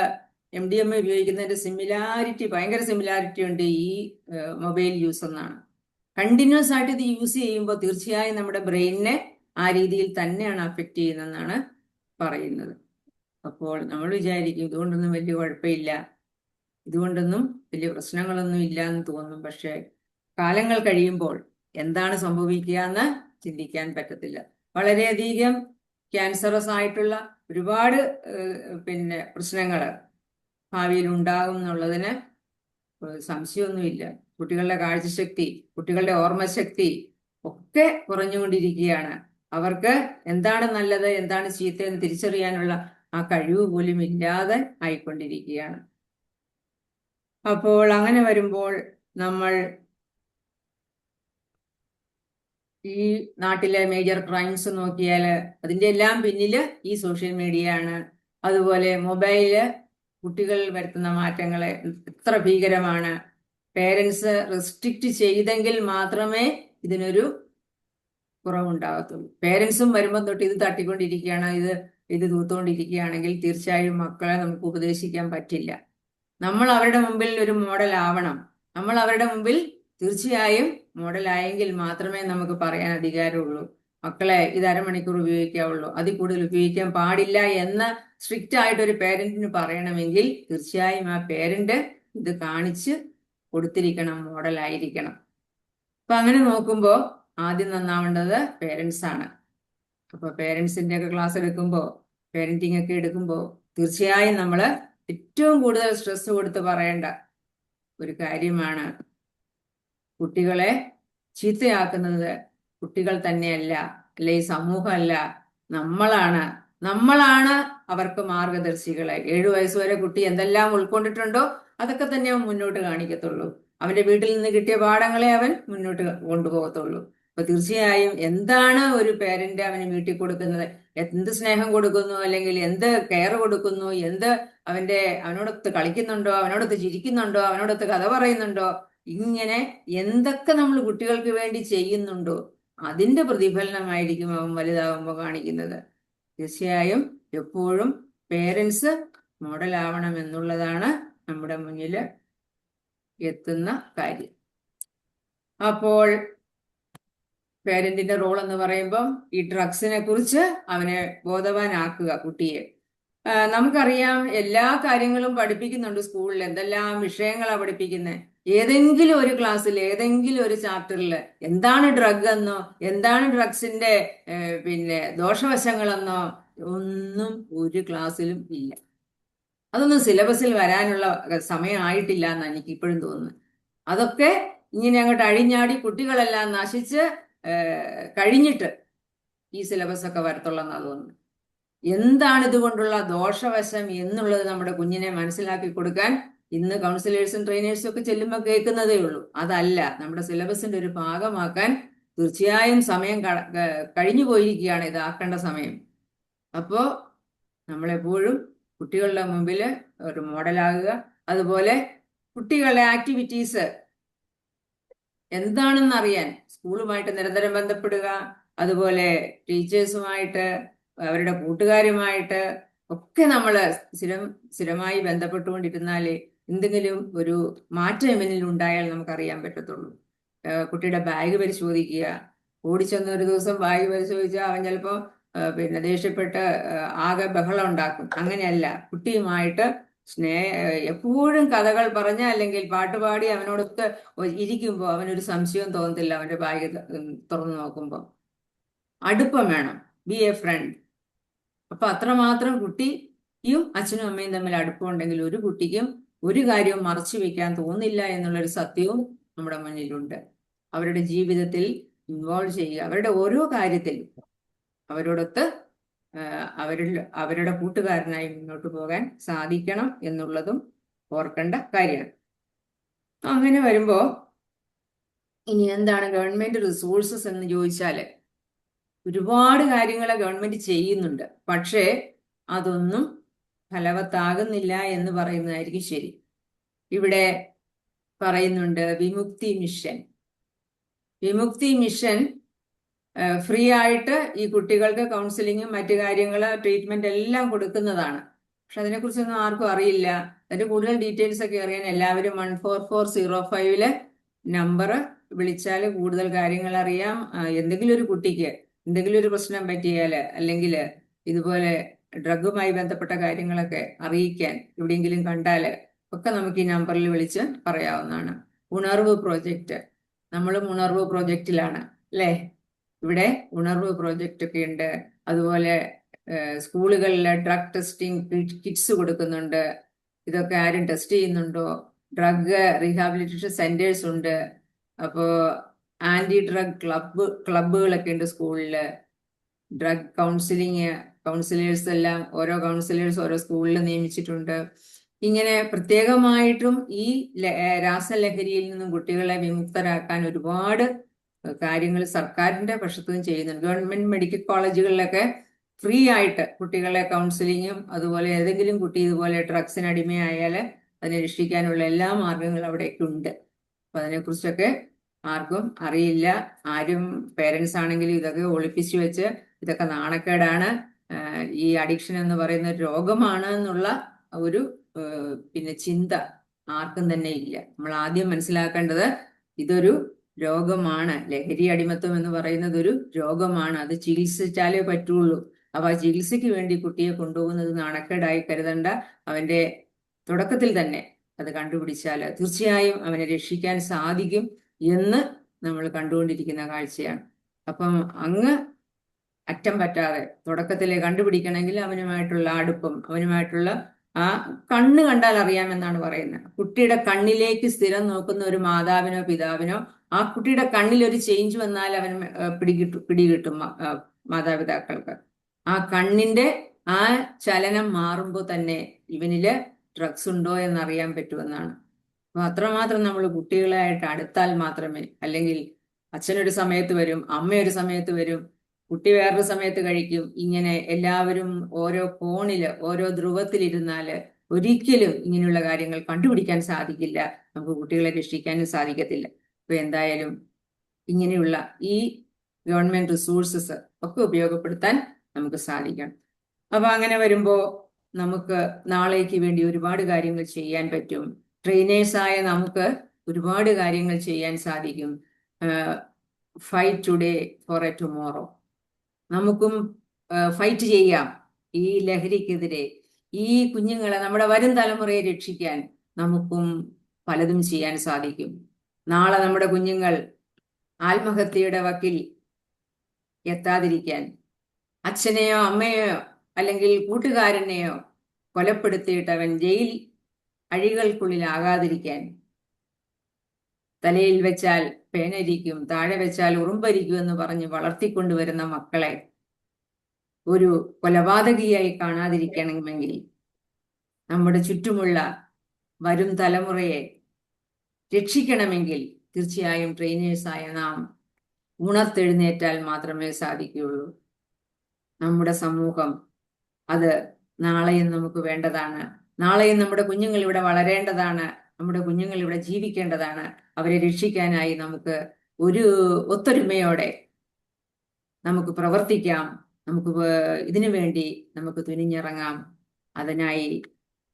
[SPEAKER 2] MDMA ഉപയോഗിക്കുന്നതിന്റെ ഭയങ്കര സിമിലാരിറ്റി ഉണ്ട് ഈ മൊബൈൽ യൂസ് എന്നാണ്. കണ്ടിന്യൂസ് ആയിട്ട് ഇത് യൂസ് ചെയ്യുമ്പോൾ തീർച്ചയായും നമ്മുടെ ബ്രെയിനിനെ ആ രീതിയിൽ തന്നെയാണ് അഫക്റ്റ് ചെയ്യുന്നതെന്നാണ് പറയുന്നത്. അപ്പോൾ നമ്മൾ വിചാരിക്കും ഇതുകൊണ്ടൊന്നും വലിയ കുഴപ്പമില്ല, ഇതുകൊണ്ടൊന്നും വലിയ പ്രശ്നങ്ങളൊന്നും ഇല്ല എന്ന് തോന്നും. പക്ഷെ കാലങ്ങൾ കഴിയുമ്പോൾ എന്താണ് സംഭവിക്കുക എന്ന് ചിന്തിക്കാൻ പറ്റത്തില്ല. വളരെയധികം ക്യാൻസറസ് ആയിട്ടുള്ള ഒരുപാട് പ്രശ്നങ്ങൾ ഭാവിയിൽ ഉണ്ടാകും എന്നുള്ളതിന് സംശയമൊന്നുമില്ല. കുട്ടികളുടെ കാഴ്ചശക്തി, കുട്ടികളുടെ ഓർമ്മശക്തി ഒക്കെ കുറഞ്ഞുകൊണ്ടിരിക്കുകയാണ്. അവർക്ക് എന്താണ് നല്ലത് എന്താണ് ചീത്തയെന്ന് തിരിച്ചറിയാനുള്ള ആ കഴിവ് പോലും ഇല്ലാതെ ആയിക്കൊണ്ടിരിക്കുകയാണ്. അപ്പോൾ അങ്ങനെ വരുമ്പോൾ നമ്മൾ ഈ നാട്ടിലെ മേജർ ക്രൈംസ് നോക്കിയാൽ അതിൻ്റെ എല്ലാം പിന്നില് ഈ സോഷ്യൽ മീഡിയയാണ്. അതുപോലെ മൊബൈല് കുട്ടികൾ വരുത്തുന്ന മാറ്റങ്ങളെ എത്ര ഭീകരമാണ്. പേരൻസ് റെസ്ട്രിക്റ്റ് ചെയ്തെങ്കിൽ മാത്രമേ ഇതിനൊരു കുറവുണ്ടാകത്തുള്ളൂ. പേരൻസും വരുമ്പോൾ തൊട്ട് ഇത് തട്ടിക്കൊണ്ടിരിക്കുകയാണ്, ഇത് തൂത്തുകൊണ്ടിരിക്കുകയാണെങ്കിൽ തീർച്ചയായും മക്കളെ നമുക്ക് ഉപദേശിക്കാൻ പറ്റില്ല. നമ്മൾ അവരുടെ മുമ്പിൽ ഒരു മോഡൽ ആവണം. നമ്മൾ അവരുടെ മുമ്പിൽ തീർച്ചയായും മോഡലായെങ്കിൽ മാത്രമേ നമുക്ക് പറയാൻ അധികാരമുള്ളൂ. മക്കളെ ഇത് അരമണിക്കൂർ ഉപയോഗിക്കാവുള്ളൂ, അതിൽ കൂടുതൽ ഉപയോഗിക്കാൻ പാടില്ല എന്ന് സ്ട്രിക്റ്റ് ആയിട്ട് ഒരു പേരന്റിന് പറയണമെങ്കിൽ തീർച്ചയായും ആ പേരന്റ് ഇത് കാണിച്ച് കൊടുത്തിരിക്കണം, മോഡലായിരിക്കണം. അപ്പൊ അങ്ങനെ നോക്കുമ്പോൾ ആദ്യം നന്നാവേണ്ടത് പേരൻസ് ആണ്. അപ്പൊ പേരൻസിന്റെ ഒക്കെ ക്ലാസ് എടുക്കുമ്പോൾ, പേരന്റിങ് ഒക്കെ എടുക്കുമ്പോൾ തീർച്ചയായും നമ്മൾ ഏറ്റവും കൂടുതൽ സ്ട്രെസ് കൊടുത്ത് പറയേണ്ട ഒരു കാര്യമാണ്, കുട്ടികളെ ചീത്തയാക്കുന്നത് കുട്ടികൾ തന്നെയല്ല, അല്ലെ ഈ സമൂഹമല്ല, നമ്മളാണ് അവർക്ക് മാർഗദർശികളെ. 7 വയസ്സ് വരെ കുട്ടി എന്തെല്ലാം ഉൾക്കൊണ്ടിട്ടുണ്ടോ അതൊക്കെ തന്നെ അവൻ മുന്നോട്ട് കാണിക്കത്തുള്ളൂ. അവന്റെ വീട്ടിൽ നിന്ന് കിട്ടിയ പാഠങ്ങളെ അവൻ മുന്നോട്ട് കൊണ്ടുപോകത്തുള്ളൂ. അപ്പൊ തീർച്ചയായും എന്താണ് ഒരു പേരന്റ് അവന് വീട്ടിൽ കൊടുക്കുന്നത്, എന്ത് സ്നേഹം കൊടുക്കുന്നു, അല്ലെങ്കിൽ എന്ത് കെയർ കൊടുക്കുന്നു, അവനോടൊത്ത് കളിക്കുന്നുണ്ടോ, അവനോടൊത്ത് ചിരിക്കുന്നുണ്ടോ, അവനോടൊത്ത് കഥ പറയുന്നുണ്ടോ, ഇങ്ങനെ എന്തൊക്കെ നമ്മൾ കുട്ടികൾക്ക് വേണ്ടി ചെയ്യുന്നുണ്ടോ അതിന്റെ പ്രതിഫലനമായിരിക്കും അവൻ വലുതാവുമ്പോൾ കാണിക്കുന്നത്. തീർച്ചയായും എപ്പോഴും പേരൻസ് മോഡലാവണം എന്നുള്ളതാണ് നമ്മുടെ മുന്നിൽ എത്തുന്ന കാര്യം. അപ്പോൾ പേരന്റിന്റെ റോൾ എന്ന് പറയുമ്പം ഈ ഡ്രഗ്സിനെ കുറിച്ച് അവനെ ബോധവാനാക്കുക കുട്ടിയെ. നമുക്കറിയാം എല്ലാ കാര്യങ്ങളും പഠിപ്പിക്കുന്നുണ്ട് സ്കൂളിൽ, എന്തെല്ലാം വിഷയങ്ങളാണ് പഠിപ്പിക്കുന്നത്. ഏതെങ്കിലും ഒരു ക്ലാസ്സിൽ, ഏതെങ്കിലും ഒരു ചാപ്റ്ററിൽ എന്താണ് ഡ്രഗ് എന്നോ, എന്താണ് ഡ്രഗ്സിന്റെ ദോഷവശങ്ങളെന്നോ ഒന്നും ഒരു ക്ലാസ്സിലും ഇല്ല. അതൊന്നും സിലബസിൽ വരാനുള്ള സമയമായിട്ടില്ല എന്നാണ് എനിക്ക് ഇപ്പോഴും തോന്നുന്നത്. അതൊക്കെ ഇങ്ങനെ അങ്ങോട്ട് അഴിഞ്ഞാടി കുട്ടികളെല്ലാം നശിച്ച് കഴിഞ്ഞിട്ട് ഈ സിലബസ് ഒക്കെ വരത്തുള്ളതെന്നാണ് തോന്നുന്നത്. എന്താണ് ഇതുകൊണ്ടുള്ള ദോഷവശം എന്നുള്ളത് നമ്മുടെ കുഞ്ഞിനെ മനസ്സിലാക്കി കൊടുക്കാൻ ഇന്ന് കൗൺസിലേഴ്സും ട്രെയിനേഴ്സും ഒക്കെ ചെല്ലുമ്പോൾ കേൾക്കുന്നതേ ഉള്ളൂ. അതല്ല, നമ്മുടെ സിലബസിന്റെ ഒരു ഭാഗമാക്കാൻ തീർച്ചയായും സമയം കഴിഞ്ഞു പോയിരിക്കുകയാണ്, ഇതാക്കേണ്ട സമയം. അപ്പോ നമ്മളെപ്പോഴും കുട്ടികളുടെ മുമ്പിൽ ഒരു മോഡലാകുക. അതുപോലെ കുട്ടികളുടെ ആക്ടിവിറ്റീസ് എന്താണെന്ന് അറിയാൻ സ്കൂളുമായിട്ട് നിരന്തരം ബന്ധപ്പെടുക, അതുപോലെ ടീച്ചേഴ്സുമായിട്ട്, അവരുടെ കൂട്ടുകാരുമായിട്ട് ഒക്കെ നമ്മൾ സ്ഥിരമായി ബന്ധപ്പെട്ടുകൊണ്ടിരുന്നാലേ എന്തെങ്കിലും ഒരു മാറ്റം ഇവനിൽ ഉണ്ടായാൽ നമുക്കറിയാൻ പറ്റത്തുള്ളൂ. കുട്ടിയുടെ ബാഗ് പരിശോധിക്കുക. ഓടിച്ചെന്ന് ഒരു ദിവസം ബാഗ് പരിശോധിച്ചാൽ അവൻ ചിലപ്പോൾ ദേഷ്യപ്പെട്ട് ആകെ ബഹളം ഉണ്ടാക്കും. അങ്ങനെയല്ല, കുട്ടിയുമായിട്ട് എപ്പോഴും കഥകൾ പറഞ്ഞ അല്ലെങ്കിൽ പാട്ടുപാടി അവനോടൊത്ത് ഇരിക്കുമ്പോൾ അവനൊരു സംശയവും തോന്നത്തില്ല. അവന്റെ ബാഗ് തുറന്നു നോക്കുമ്പോൾ അടുപ്പം വേണം, ബി എ ഫ്രണ്ട്. അപ്പൊ അത്രമാത്രം കുട്ടിയും അച്ഛനും അമ്മയും തമ്മിൽ അടുപ്പമുണ്ടെങ്കിൽ ഒരു കുട്ടിക്കും ഒരു കാര്യവും മറച്ചു വെക്കാൻ തോന്നില്ല എന്നുള്ളൊരു സത്യവും നമ്മുടെ മുന്നിലുണ്ട്. അവരുടെ ജീവിതത്തിൽ ഇൻവോൾവ് ചെയ്യുക, അവരുടെ ഓരോ കാര്യത്തിലും അവരോടൊത്ത് അവരുടെ കൂട്ടുകാരനായി മുന്നോട്ട് പോകാൻ സാധിക്കണം എന്നുള്ളതും ഓർക്കേണ്ട കാര്യമാണ്. അങ്ങനെ വരുമ്പോ ഇനി എന്താണ് ഗവൺമെന്റ് റിസോഴ്സസ് എന്ന് ചോദിച്ചാൽ, ഒരുപാട് കാര്യങ്ങൾ ഗവൺമെന്റ് ചെയ്യുന്നുണ്ട്, പക്ഷേ അതൊന്നും ഫലവത്താകുന്നില്ല എന്ന് പറയുന്നതായിരിക്കും ശരി. ഇവിടെ പറയുന്നുണ്ട് വിമുക്തി മിഷൻ ഫ്രീ ആയിട്ട് ഈ കുട്ടികൾക്ക് കൗൺസിലിങ്ങും മറ്റു കാര്യങ്ങള് ട്രീറ്റ്മെന്റ് എല്ലാം കൊടുക്കുന്നതാണ്. പക്ഷെ അതിനെക്കുറിച്ചൊന്നും ആർക്കും അറിയില്ല. അതിന്റെ കൂടുതൽ ഡീറ്റെയിൽസ് ഒക്കെ അറിയാൻ എല്ലാവരും 14405 നമ്പർ വിളിച്ചാൽ കൂടുതൽ കാര്യങ്ങൾ അറിയാം. എന്തെങ്കിലും ഒരു കുട്ടിക്ക് എന്തെങ്കിലും ഒരു പ്രശ്നം പറ്റിയാൽ, അല്ലെങ്കിൽ ഇതുപോലെ ഡ്രഗുമായി ബന്ധപ്പെട്ട കാര്യങ്ങളൊക്കെ അറിയിക്കാൻ എവിടെയെങ്കിലും കണ്ടാൽ ഒക്കെ നമുക്ക് ഈ നമ്പറിൽ വിളിച്ച് പറയാവുന്നതാണ്. ഉണർവ് പ്രോജക്റ്റ്, നമ്മളും ഉണർവ് പ്രോജക്റ്റിലാണ് അല്ലേ? ഇവിടെ ഉണർവ് പ്രോജക്റ്റ് ഒക്കെ ഉണ്ട്. അതുപോലെ സ്കൂളുകളിലെ ഡ്രഗ് ടെസ്റ്റിംഗ് കിറ്റ്സ് കൊടുക്കുന്നുണ്ട്. ഇതൊക്കെ ആരും ടെസ്റ്റ് ചെയ്യുന്നുണ്ടോ? ഡ്രഗ് റീഹാബിലിറ്റേഷൻ സെന്റേഴ്സ് ഉണ്ട്. അപ്പോൾ ആന്റി ഡ്രഗ് ക്ലബ്ബുകളൊക്കെ ഉണ്ട് സ്കൂളില്. ഡ്രഗ് കൗൺസിലേഴ്സ് എല്ലാം ഓരോ കൗൺസിലേഴ്സ് ഓരോ സ്കൂളിൽ നിയമിച്ചിട്ടുണ്ട്. ഇങ്ങനെ പ്രത്യേകമായിട്ടും ഈ രാസലഹരിയിൽ നിന്നും കുട്ടികളെ വിമുക്തരാക്കാൻ ഒരുപാട് കാര്യങ്ങൾ സർക്കാരിന്റെ പക്ഷത്തുനിന്ന് ചെയ്യുന്നുണ്ട്. ഗവൺമെന്റ് മെഡിക്കൽ കോളേജുകളിലൊക്കെ ഫ്രീ ആയിട്ട് കുട്ടികളെ കൗൺസിലിങ്ങും, അതുപോലെ ഏതെങ്കിലും കുട്ടി ഇതുപോലെ ഡ്രഗ്സിന് അടിമയായാൽ അതിനെ രക്ഷിക്കാനുള്ള എല്ലാ മാർഗങ്ങളും അവിടെയൊക്കെ ഉണ്ട്. അപ്പൊ അതിനെക്കുറിച്ചൊക്കെ ആർക്കും അറിയില്ല. ആരും പേരൻസ് ആണെങ്കിലും ഇതൊക്കെ ഒളിപ്പിച്ചു വെച്ച് ഇതൊക്കെ നാണക്കേടാണ്, ഈ അഡിക്ഷൻ എന്ന് പറയുന്ന രോഗമാണ് എന്നുള്ള ഒരു ചിന്ത ആർക്കും തന്നെ ഇല്ല. നമ്മൾ ആദ്യം മനസ്സിലാക്കേണ്ടത് ഇതൊരു രോഗമാണ്. ലഹരി അടിമത്തം എന്ന് പറയുന്നത് ഒരു രോഗമാണ്. അത് ചികിത്സിച്ചാലേ പറ്റുള്ളൂ. അപ്പൊ ആ ചികിത്സയ്ക്ക് വേണ്ടി കുട്ടിയെ കൊണ്ടുപോകുന്നത് നാണക്കേടായി കരുതണ്ട. അവന്റെ തുടക്കത്തിൽ തന്നെ അത് കണ്ടുപിടിച്ചാൽ തീർച്ചയായും അവനെ രക്ഷിക്കാൻ സാധിക്കും എന്ന് നമ്മൾ കണ്ടുകൊണ്ടിരിക്കുന്ന കാഴ്ചയാണ്. അപ്പം അങ്ങ് അറ്റം പറ്റാതെ തുടക്കത്തിലെ കണ്ടുപിടിക്കണമെങ്കിൽ അവനുമായിട്ടുള്ള അടുപ്പം, അവനുമായിട്ടുള്ള ആ കണ്ണ് കണ്ടാൽ അറിയാമെന്നാണ് പറയുന്നത്. കുട്ടിയുടെ കണ്ണിലേക്ക് സ്ഥിരം നോക്കുന്ന ഒരു മാതാവിനോ പിതാവിനോ ആ കുട്ടിയുടെ കണ്ണിൽ ഒരു ചേഞ്ച് വന്നാൽ അവന് പിടികിട്ടും മാതാപിതാക്കൾക്ക്. ആ കണ്ണിന്റെ ആ ചലനം മാറുമ്പോൾ തന്നെ ഇവനില് ഡ്രഗ്സ് ഉണ്ടോ എന്നറിയാൻ പറ്റുമെന്നാണ്. അപ്പൊ അത്രമാത്രം നമ്മൾ കുട്ടികളായിട്ട് അടുത്താൽ മാത്രമേ, അല്ലെങ്കിൽ അച്ഛനൊരു സമയത്ത് വരും, അമ്മയൊരു സമയത്ത് വരും, കുട്ടി വേറൊരു സമയത്ത് കഴിക്കും, ഇങ്ങനെ എല്ലാവരും ഓരോ കോണില് ഓരോ ധ്രുവത്തിലിരുന്നാല് ഒരിക്കലും ഇങ്ങനെയുള്ള കാര്യങ്ങൾ കണ്ടുപിടിക്കാൻ സാധിക്കില്ല. നമുക്ക് കുട്ടികളെ രക്ഷിക്കാനും സാധിക്കത്തില്ല. അപ്പൊ എന്തായാലും ഇങ്ങനെയുള്ള ഈ ഗവൺമെന്റ് റിസോഴ്സസ് ഒക്കെ ഉപയോഗപ്പെടുത്താൻ നമുക്ക് സാധിക്കണം. അപ്പൊ അങ്ങനെ വരുമ്പോ നമുക്ക് നാളേക്ക് വേണ്ടി ഒരുപാട് കാര്യങ്ങൾ ചെയ്യാൻ പറ്റും. ട്രെയിനേഴ്സായ നമുക്ക് ഒരുപാട് കാര്യങ്ങൾ ചെയ്യാൻ സാധിക്കും. Fight today four A tomorrow. നമുക്കും ഫൈറ്റ് ചെയ്യാം ഈ ലഹരിക്കെതിരെ. ഈ കുഞ്ഞുങ്ങളെ, നമ്മുടെ വരും തലമുറയെ രക്ഷിക്കാൻ നമുക്കും പലതും ചെയ്യാൻ സാധിക്കും. നാളെ നമ്മുടെ കുഞ്ഞുങ്ങൾ ആത്മഹത്യയുടെ വക്കിൽ എത്താതിരിക്കാൻ, അച്ഛനെയോ അമ്മയോ അല്ലെങ്കിൽ കൂട്ടുകാരനെയോ കൊലപ്പെടുത്തിയിട്ട് അവൻ ജയിൽ അഴികൾക്കുള്ളിലാകാതിരിക്കാൻ, തലയിൽ വെച്ചാൽ പേനരിക്കും, താഴെ വെച്ചാൽ ഉറുമ്പരിക്കും എന്ന് പറഞ്ഞ് വളർത്തിക്കൊണ്ടുവരുന്ന മക്കളെ ഒരു കൊലപാതകിയായി കാണാതിരിക്കണമെങ്കിൽ നമ്മുടെ ചുറ്റുമുള്ള വരും തലമുറയെ രക്ഷിക്കണമെങ്കിൽ തീർച്ചയായും ട്രെയിനേഴ്സായ നാം ഉണർത്തെഴുന്നേറ്റാൽ മാത്രമേ സാധിക്കുകയുള്ളൂ. നമ്മുടെ സമൂഹം അത് നാളെയും നമുക്ക് വേണ്ടതാണ്. നാളെയും നമ്മുടെ കുഞ്ഞുങ്ങൾ ഇവിടെ വളരേണ്ടതാണ്. നമ്മുടെ കുഞ്ഞുങ്ങൾ ഇവിടെ ജീവിക്കേണ്ടതാണ്. അവരെ രക്ഷിക്കാനായി നമുക്ക് ഒരു ഒത്തൊരുമയോടെ നമുക്ക് പ്രവർത്തിക്കാം. നമുക്ക് ഇതിനു വേണ്ടി നമുക്ക് തുനിഞ്ഞിറങ്ങാം. അതിനായി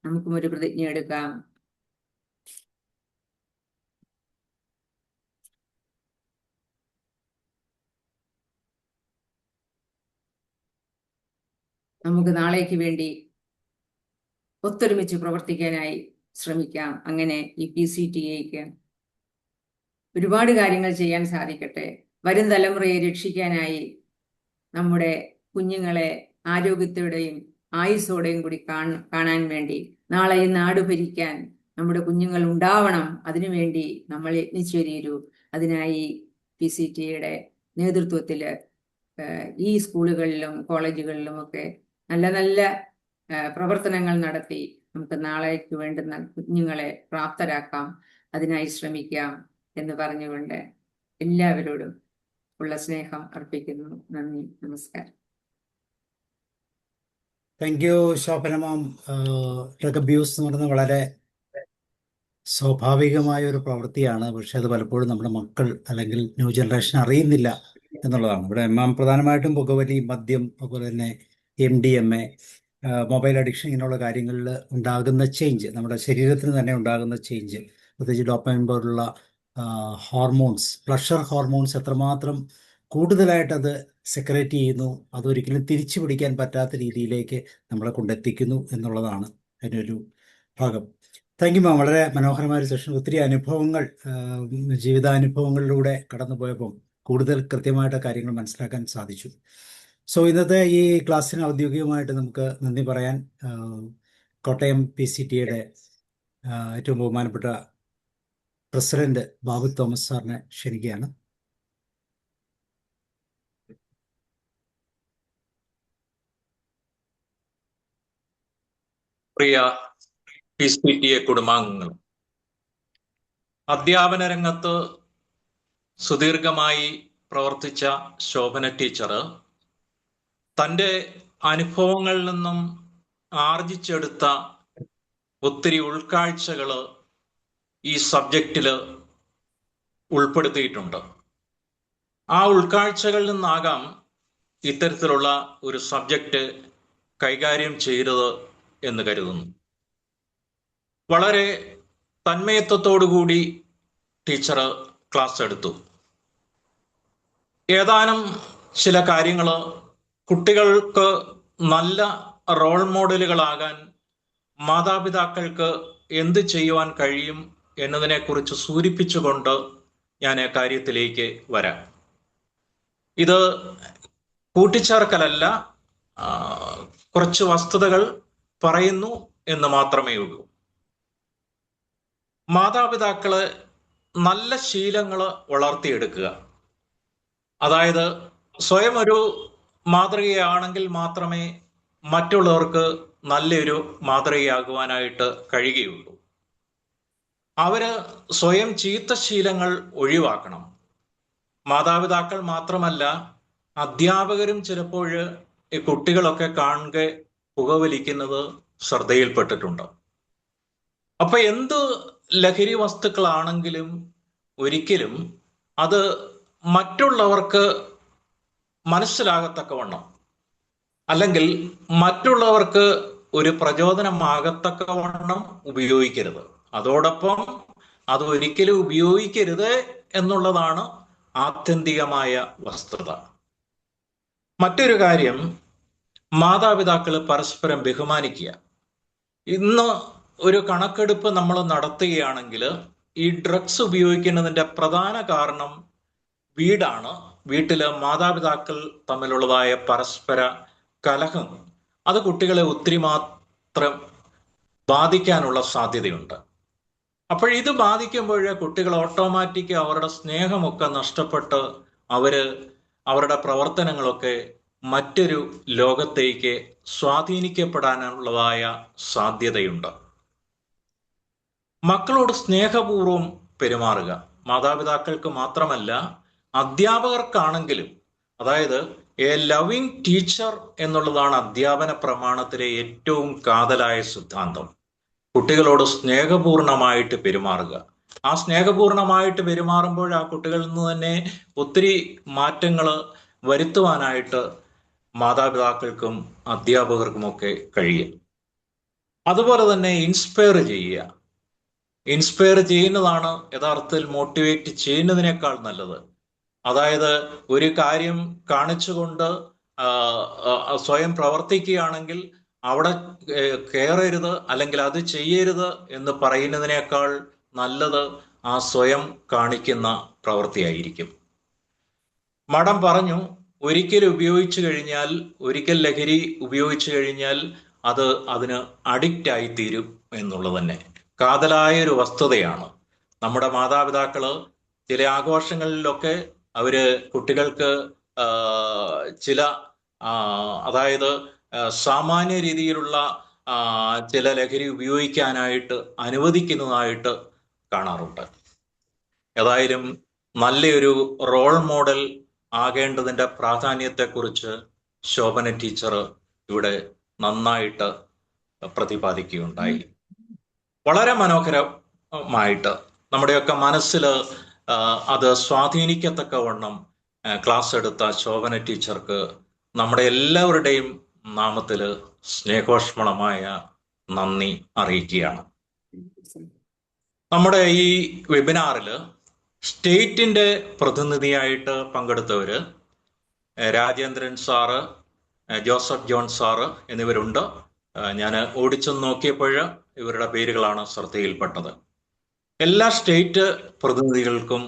[SPEAKER 2] നമുക്കും ഒരു പ്രതിജ്ഞ എടുക്കാം. നമുക്ക് നാളേക്ക് വേണ്ടി ഒത്തൊരുമിച്ച് പ്രവർത്തിക്കാനായി ശ്രമിക്കാം. അങ്ങനെ ഈ PCTA-ക്ക് ഒരുപാട് കാര്യങ്ങൾ ചെയ്യാൻ സാധിക്കട്ടെ. വരും തലമുറയെ രക്ഷിക്കാനായി നമ്മുടെ കുഞ്ഞുങ്ങളെ ആരോഗ്യത്തോടെയും ആയുസ്സോടെയും കൂടി കാണാൻ വേണ്ടി, നാളെ ഈ നാട് ഭരിക്കാൻ നമ്മുടെ കുഞ്ഞുങ്ങൾ ഉണ്ടാവണം. അതിനുവേണ്ടി നമ്മൾ യത്നിച്ചു വരൂ. അതിനായി PCTA-യുടെ നേതൃത്വത്തിൽ ഈ സ്കൂളുകളിലും കോളേജുകളിലും ഒക്കെ നല്ല നല്ല പ്രവർത്തനങ്ങൾ നടത്തി നമുക്ക് നാളേക്ക് വേണ്ടുന്ന കുഞ്ഞുങ്ങളെ പ്രാപ്തരാക്കാം. അതിനായി ശ്രമിക്കാം എന്ന് പറഞ്ഞുകൊണ്ട് എല്ലാവരോടും ഉള്ള സ്നേഹം അർപ്പിക്കുന്നു. നന്ദി, നമസ്കാരം.
[SPEAKER 1] Thank you Shobhana ma'am. Drug abuse എന്ന് പറയുന്നത് വളരെ സ്വാഭാവികമായ ഒരു പ്രവൃത്തിയാണ്. പക്ഷെ അത് പലപ്പോഴും നമ്മുടെ മക്കൾ അല്ലെങ്കിൽ ന്യൂ ജനറേഷൻ അറിയുന്നില്ല എന്നുള്ളതാണ്. ഇവിടെ മാം പ്രധാനമായിട്ടും പുകവലി, മദ്യം, അതുപോലെ തന്നെ MDMA, മൊബൈൽ അഡിക്ഷൻ, ഇങ്ങനെയുള്ള കാര്യങ്ങളിൽ ഉണ്ടാകുന്ന ചേഞ്ച്, നമ്മുടെ ശരീരത്തിന് തന്നെ ഉണ്ടാകുന്ന ചേഞ്ച്, പ്രത്യേകിച്ച് ഡോപ്പമിൻ പോലുള്ള ഹോർമോൺസ്, പ്ലഷർ ഹോർമോൺസ് എത്രമാത്രം കൂടുതലായിട്ട് അത് സെക്രേറ്റ് ചെയ്യുന്നു, അതൊരിക്കലും തിരിച്ചു പിടിക്കാൻ പറ്റാത്ത രീതിയിലേക്ക് നമ്മളെ കൊണ്ടെത്തിക്കുന്നു എന്നുള്ളതാണ് അതിനൊരു ഭാഗം. Thank you ma'am. വളരെ മനോഹരമായ ഒരു സെഷൻ. ഒത്തിരി അനുഭവങ്ങൾ, ജീവിതാനുഭവങ്ങളിലൂടെ കടന്നു പോയപ്പം കൂടുതൽ കൃത്യമായിട്ട് കാര്യങ്ങൾ മനസ്സിലാക്കാൻ സാധിച്ചു. സോ ഇന്നത്തെ ഈ ക്ലാസ്സിന് ഔദ്യോഗികമായിട്ട് നമുക്ക് നന്ദി പറയാൻ കോട്ടയം PCTA-യുടെ ഏറ്റവും ബഹുമാനപ്പെട്ട പ്രസിഡന്റ് ബാബു തോമസ് സാറിനെ ക്ഷണിക്കുകയാണ്.
[SPEAKER 4] പ്രിയ PCTA കുടുംബാംഗങ്ങൾ, അധ്യാപന രംഗത്ത് സുദീർഘമായി പ്രവർത്തിച്ച ശോഭന ടീച്ചർ തൻ്റെ അനുഭവങ്ങളിൽ നിന്നും ആർജിച്ചെടുത്ത ഒത്തിരി ഉൾക്കാഴ്ചകൾ ഈ സബ്ജക്റ്റിൽ ഉൾപ്പെടുത്തിയിട്ടുണ്ട്. ആ ഉൾക്കാഴ്ചകളിൽ നിന്നാകാം ഇത്തരത്തിലുള്ള ഒരു സബ്ജക്റ്റ് കൈകാര്യം ചെയ്തത് എന്ന് കരുതുന്നു. വളരെ തന്മയത്വത്തോടുകൂടി ടീച്ചർ ക്ലാസ് എടുത്തു. ഏതാനും ചില കാര്യങ്ങൾ കുട്ടികൾക്ക് നല്ല റോൾ മോഡലുകളാകാൻ മാതാപിതാക്കൾക്ക് എന്ത് ചെയ്യുവാൻ കഴിയും എന്നതിനെക്കുറിച്ച് സൂചിപ്പിച്ചുകൊണ്ട് ഞാൻ ആ കാര്യത്തിലേക്ക് വരാം. ഇത് കൂട്ടിച്ചേർക്കലല്ല, ആ, കുറച്ച് വസ്തുതകൾ പറയുന്നു എന്ന് മാത്രമേ ഉള്ളൂ. മാതാപിതാക്കള് നല്ല ശീലങ്ങൾ വളർത്തിയെടുക്കുക, അതായത് സ്വയം ഒരു മാതൃകയാണെങ്കിൽ മാത്രമേ മറ്റുള്ളവർക്ക് നല്ലൊരു മാതൃകയാകുവാനായിട്ട് കഴിയുകയുള്ളൂ. അവര് സ്വയം ചീത്ത ശീലങ്ങൾ ഒഴിവാക്കണം. മാതാപിതാക്കൾ മാത്രമല്ല, അധ്യാപകരും ചിലപ്പോൾ ഈ കുട്ടികളൊക്കെ കാണുക പുകവലിക്കുന്നത് ശ്രദ്ധയിൽപ്പെട്ടിട്ടുണ്ട്. അപ്പൊ എന്ത് ലഹരി വസ്തുക്കളാണെങ്കിലും ഒരിക്കലും അത് മറ്റുള്ളവർക്ക് മനസ്സിലാകത്തക്കവണ്ണം, അല്ലെങ്കിൽ മറ്റുള്ളവർക്ക് ഒരു പ്രചോദനമാകത്തക്കവണ്ണം ഉപയോഗിക്കരുത്. അതോടൊപ്പം അത് ഒരിക്കലും ഉപയോഗിക്കരുത് എന്നുള്ളതാണ് ആത്യന്തികമായ വസ്തുത. മറ്റൊരു കാര്യം, മാതാപിതാക്കൾ പരസ്പരം ബഹുമാനിക്കുക. ഇന്ന് ഒരു കണക്കെടുപ്പ് നമ്മൾ നടത്തുകയാണെങ്കിൽ ഈ ഡ്രഗ്സ് ഉപയോഗിക്കുന്നതിന്റെ പ്രധാന കാരണം വീടാണ്. വീട്ടില് മാതാപിതാക്കൾ തമ്മിലുള്ളതായ പരസ്പര കലഹം അത് കുട്ടികളെ ഒത്തിരി മാത്രം ബാധിക്കാനുള്ള സാധ്യതയുണ്ട്. അപ്പോൾ ഇത് ബാധിക്കുമ്പോൾ കുട്ടികൾ ഓട്ടോമാറ്റിക് അവരുടെ സ്നേഹമൊക്കെ നഷ്ടപ്പെട്ട് അവരുടെ പ്രവർത്തനങ്ങളൊക്കെ മറ്റൊരു ലോകത്തേക്ക് സ്വാധീനിക്കപ്പെടാനുള്ളതായ സാധ്യതയുണ്ട്. മക്കളോട് സ്നേഹപൂർവ്വം പെരുമാറുക. മാതാപിതാക്കൾക്ക് മാത്രമല്ല, അധ്യാപകർക്കാണെങ്കിലും. അതായത് എ ലവിങ് ടീച്ചർ എന്നുള്ളതാണ് അധ്യാപന പ്രമാണത്തിലെ ഏറ്റവും കാതലായ സിദ്ധാന്തം. കുട്ടികളോട് സ്നേഹപൂർണമായിട്ട് പെരുമാറുക. ആ സ്നേഹപൂർണമായിട്ട് പെരുമാറുമ്പോൾ ആ കുട്ടികളിൽ നിന്ന് തന്നെ ഒത്തിരി മാറ്റങ്ങൾ വരുത്തുവാനായിട്ട് മാതാപിതാക്കൾക്കും അധ്യാപകർക്കുമൊക്കെ കഴിയും. അതുപോലെ തന്നെ ഇൻസ്പയർ ചെയ്യുക. ഇൻസ്പയർ ചെയ്യുന്നതാണ് യഥാർത്ഥത്തിൽ മോട്ടിവേറ്റ് ചെയ്യുന്നതിനേക്കാൾ നല്ലത്. അതായത് ഒരു കാര്യം കാണിച്ചുകൊണ്ട് സ്വയം പ്രവർത്തിക്കുകയാണെങ്കിൽ അവിടെ കയറരുത് അല്ലെങ്കിൽ അത് ചെയ്യരുത് എന്ന് പറയുന്നതിനേക്കാൾ നല്ലത് ആ സ്വയം കാണിക്കുന്ന പ്രവൃത്തിയായിരിക്കും. മഠം പറഞ്ഞു, ഒരിക്കൽ ലഹരി ഉപയോഗിച്ചു കഴിഞ്ഞാൽ അത് അതിന് അഡിക്റ്റ് ആയിത്തീരും എന്നുള്ളത് തന്നെ കാതലായ ഒരു വസ്തുതയാണ്. നമ്മുടെ മാതാപിതാക്കള് ചില ആഘോഷങ്ങളിലൊക്കെ അവര് കുട്ടികൾക്ക് ചില അതായത് സാമാന്യ രീതിയിലുള്ള ചില ലഹരി ഉപയോഗിക്കാനായിട്ട് അനുവദിക്കുന്നതായിട്ട് കാണാറുണ്ട്. ഏതായാലും നല്ലൊരു റോൾ മോഡൽ ആകേണ്ടതിന്റെ പ്രാധാന്യത്തെക്കുറിച്ച് ശോഭന ടീച്ചർ ഇവിടെ നന്നായിട്ട് പ്രതിപാദിക്കുകയുണ്ടായി. വളരെ മനോഹരമായിട്ട് നമ്മുടെയൊക്കെ മനസ്സിൽ അത് സ്വാധീനിക്കത്തക്കവണ്ണം ക്ലാസ് എടുത്ത ശോഭന ടീച്ചർക്ക് നമ്മുടെ എല്ലാവരുടെയും നാമത്തിൽ സ്നേഹോഷ്മളമായ നന്ദി അറിയിക്കുകയാണ്. നമ്മുടെ ഈ വെബിനാറിൽ സ്റ്റേറ്റിന്റെ പ്രതിനിധിയായിട്ട് പങ്കെടുത്തവര് രാജേന്ദ്രൻ സാറ്, ജോസഫ് ജോൺ സാറ് എന്നിവരുണ്ട്. ഞാൻ ഓടിച്ചു നോക്കിയപ്പോൾ ഇവരുടെ പേരുകളാണ് ശ്രദ്ധയിൽപ്പെട്ടത്. എല്ലാ സ്റ്റേറ്റ് പ്രതിനിധികൾക്കും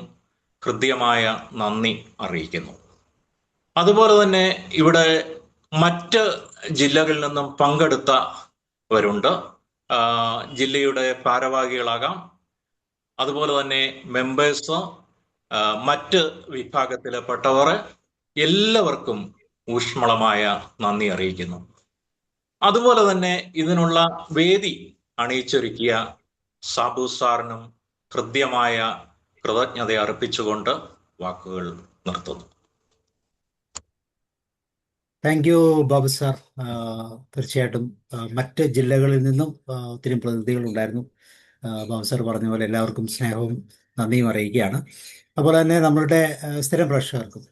[SPEAKER 4] ഹൃദ്യമായ നന്ദി അറിയിക്കുന്നു. അതുപോലെ തന്നെ ഇവിടെ മറ്റ് ജില്ലകളിൽ നിന്നും പങ്കെടുത്തവരുണ്ട്. ജില്ലയുടെ ഭാരവാഹികളാകാം, അതുപോലെ തന്നെ മെമ്പേഴ്സ്, മറ്റ് വിഭാഗത്തിൽപ്പെട്ടവർ, എല്ലാവർക്കും ഊഷ്മളമായ നന്ദി അറിയിക്കുന്നു. അതുപോലെ തന്നെ ഇതിനുള്ള വേദി അണിയിച്ചൊരുക്കിയ സാബു സാറിനും ഹൃദ്യമായ കൃതജ്ഞത അർപ്പിച്ചുകൊണ്ട് വാക്കുകൾ നിർത്തുന്നു.
[SPEAKER 1] Thank you Babu sir. തീർച്ചയായിട്ടും മറ്റ് ജില്ലകളിൽ നിന്നും ഒത്തിരി പ്രതിനിധികൾ ഉണ്ടായിരുന്നു. ബാബു സാർ പറഞ്ഞ പോലെ എല്ലാവർക്കും സ്നേഹവും നന്ദിയും അറിയിക്കുകയാണ്. അതുപോലെ തന്നെ നമ്മളുടെ സ്ഥിരം പ്രേക്ഷകർക്കും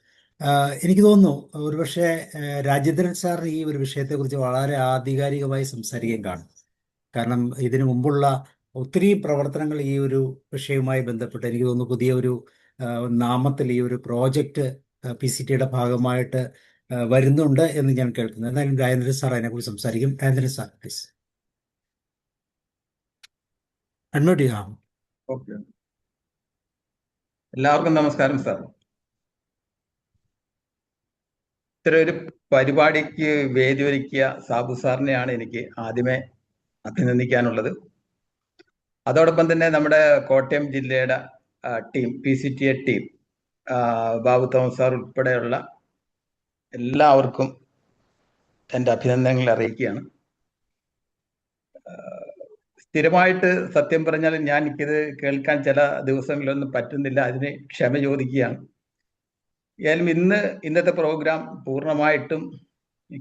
[SPEAKER 1] എനിക്ക് തോന്നുന്നു ഒരുപക്ഷെ രാജേന്ദ്രൻ സാർ ഈ ഒരു വിഷയത്തെക്കുറിച്ച് വളരെ ആധികാരികമായി സംസാരിക്കാൻ കാണും. കാരണം ഇതിനു മുമ്പുള്ള ഒത്തിരി പ്രവർത്തനങ്ങൾ ഈ ഒരു വിഷയവുമായി ബന്ധപ്പെട്ട് എനിക്ക് തോന്നുന്നു പുതിയ ഒരു നാമത്തിൽ ഈ ഒരു പ്രോജക്റ്റ് PCTയുടെ ഭാഗമായിട്ട് വരുന്നുണ്ട് എന്ന് ഞാൻ കേൾക്കുന്നു. എന്തായാലും രാജേന്ദ്രൻ സാർ അതിനെക്കുറിച്ച് സംസാരിക്കും. രാജേന്ദ്രൻ സാർ പ്ലീസ് അൺമ്യൂട്ട് ചെയ്യാം.
[SPEAKER 5] ഓക്കെ, എല്ലാവർക്കും നമസ്കാരം സാർ. ഇത്തരം ഒരു പരിപാടിക്ക് വേദി ഒരുക്കിയ സാബു സാറിനെയാണ് എനിക്ക് ആദ്യമേ അഭിനന്ദിക്കാനുള്ളത്. അതോടൊപ്പം തന്നെ നമ്മുടെ കോട്ടയം ജില്ലയുടെ team, PCTA team, Babu Thomas sir ഉൾപ്പെടെയുള്ള എല്ലാവർക്കും എൻ്റെ അഭിനന്ദനങ്ങൾ അറിയിക്കുകയാണ്. സ്ഥിരമായിട്ട് സത്യം പറഞ്ഞാൽ എനിക്കിത് കേൾക്കാൻ ചില ദിവസങ്ങളിലൊന്നും പറ്റുന്നില്ല, അതിന് ക്ഷമ ചോദിക്കുകയാണ്. ഏതായാലും ഇന്നത്തെ പ്രോഗ്രാം പൂർണ്ണമായിട്ടും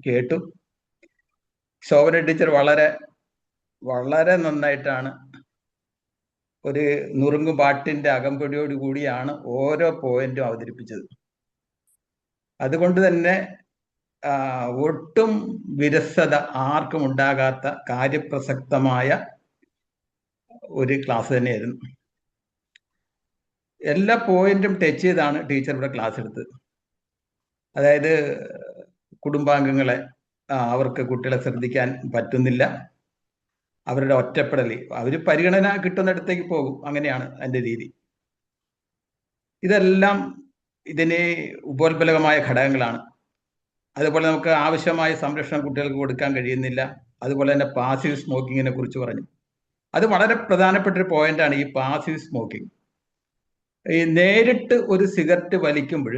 [SPEAKER 5] കേട്ടു. ശോഭന ടീച്ചർ വളരെ വളരെ നന്നായിട്ടാണ് ഒരു നുറുങ്ങു പാട്ടിന്റെ അകമ്പടിയോട് കൂടിയാണ് ഓരോ പോയിന്റും അവതരിപ്പിച്ചത്. അതുകൊണ്ട് തന്നെ ഒട്ടും വിരസത ആർക്കും ഉണ്ടാകാത്ത കാര്യപ്രസക്തമായ ഒരു ക്ലാസ് തന്നെയായിരുന്നു. എല്ലാ പോയിന്റും ടച്ച് ചെയ്താണ് ടീച്ചർ ഇവിടെ ക്ലാസ് എടുത്തത്. അതായത് കുടുംബാംഗങ്ങളെ, അവർക്ക് കുട്ടികളെ ശ്രദ്ധിക്കാൻ പറ്റുന്നില്ല, അവരുടെ ഒറ്റപ്പെടൽ, അവർ പരിഗണന കിട്ടുന്നിടത്തേക്ക് പോകും, അങ്ങനെയാണ് അതിൻ്റെ രീതി. ഇതെല്ലാം ഇതിന് ഉപോത്ബലകമായ ഘടകങ്ങളാണ്. അതുപോലെ നമുക്ക് ആവശ്യമായ സംരക്ഷണം കുട്ടികൾക്ക് കൊടുക്കാൻ കഴിയുന്നില്ല. അതുപോലെ തന്നെ പാസീവ് സ്മോക്കിങ്ങിനെ കുറിച്ച് പറഞ്ഞു. അത് വളരെ പ്രധാനപ്പെട്ട ഒരു പോയിന്റാണ്, ഈ പാസീവ് സ്മോക്കിംഗ്. ഈ നേരിട്ട് ഒരു സിഗരറ്റ് വലിക്കുമ്പോൾ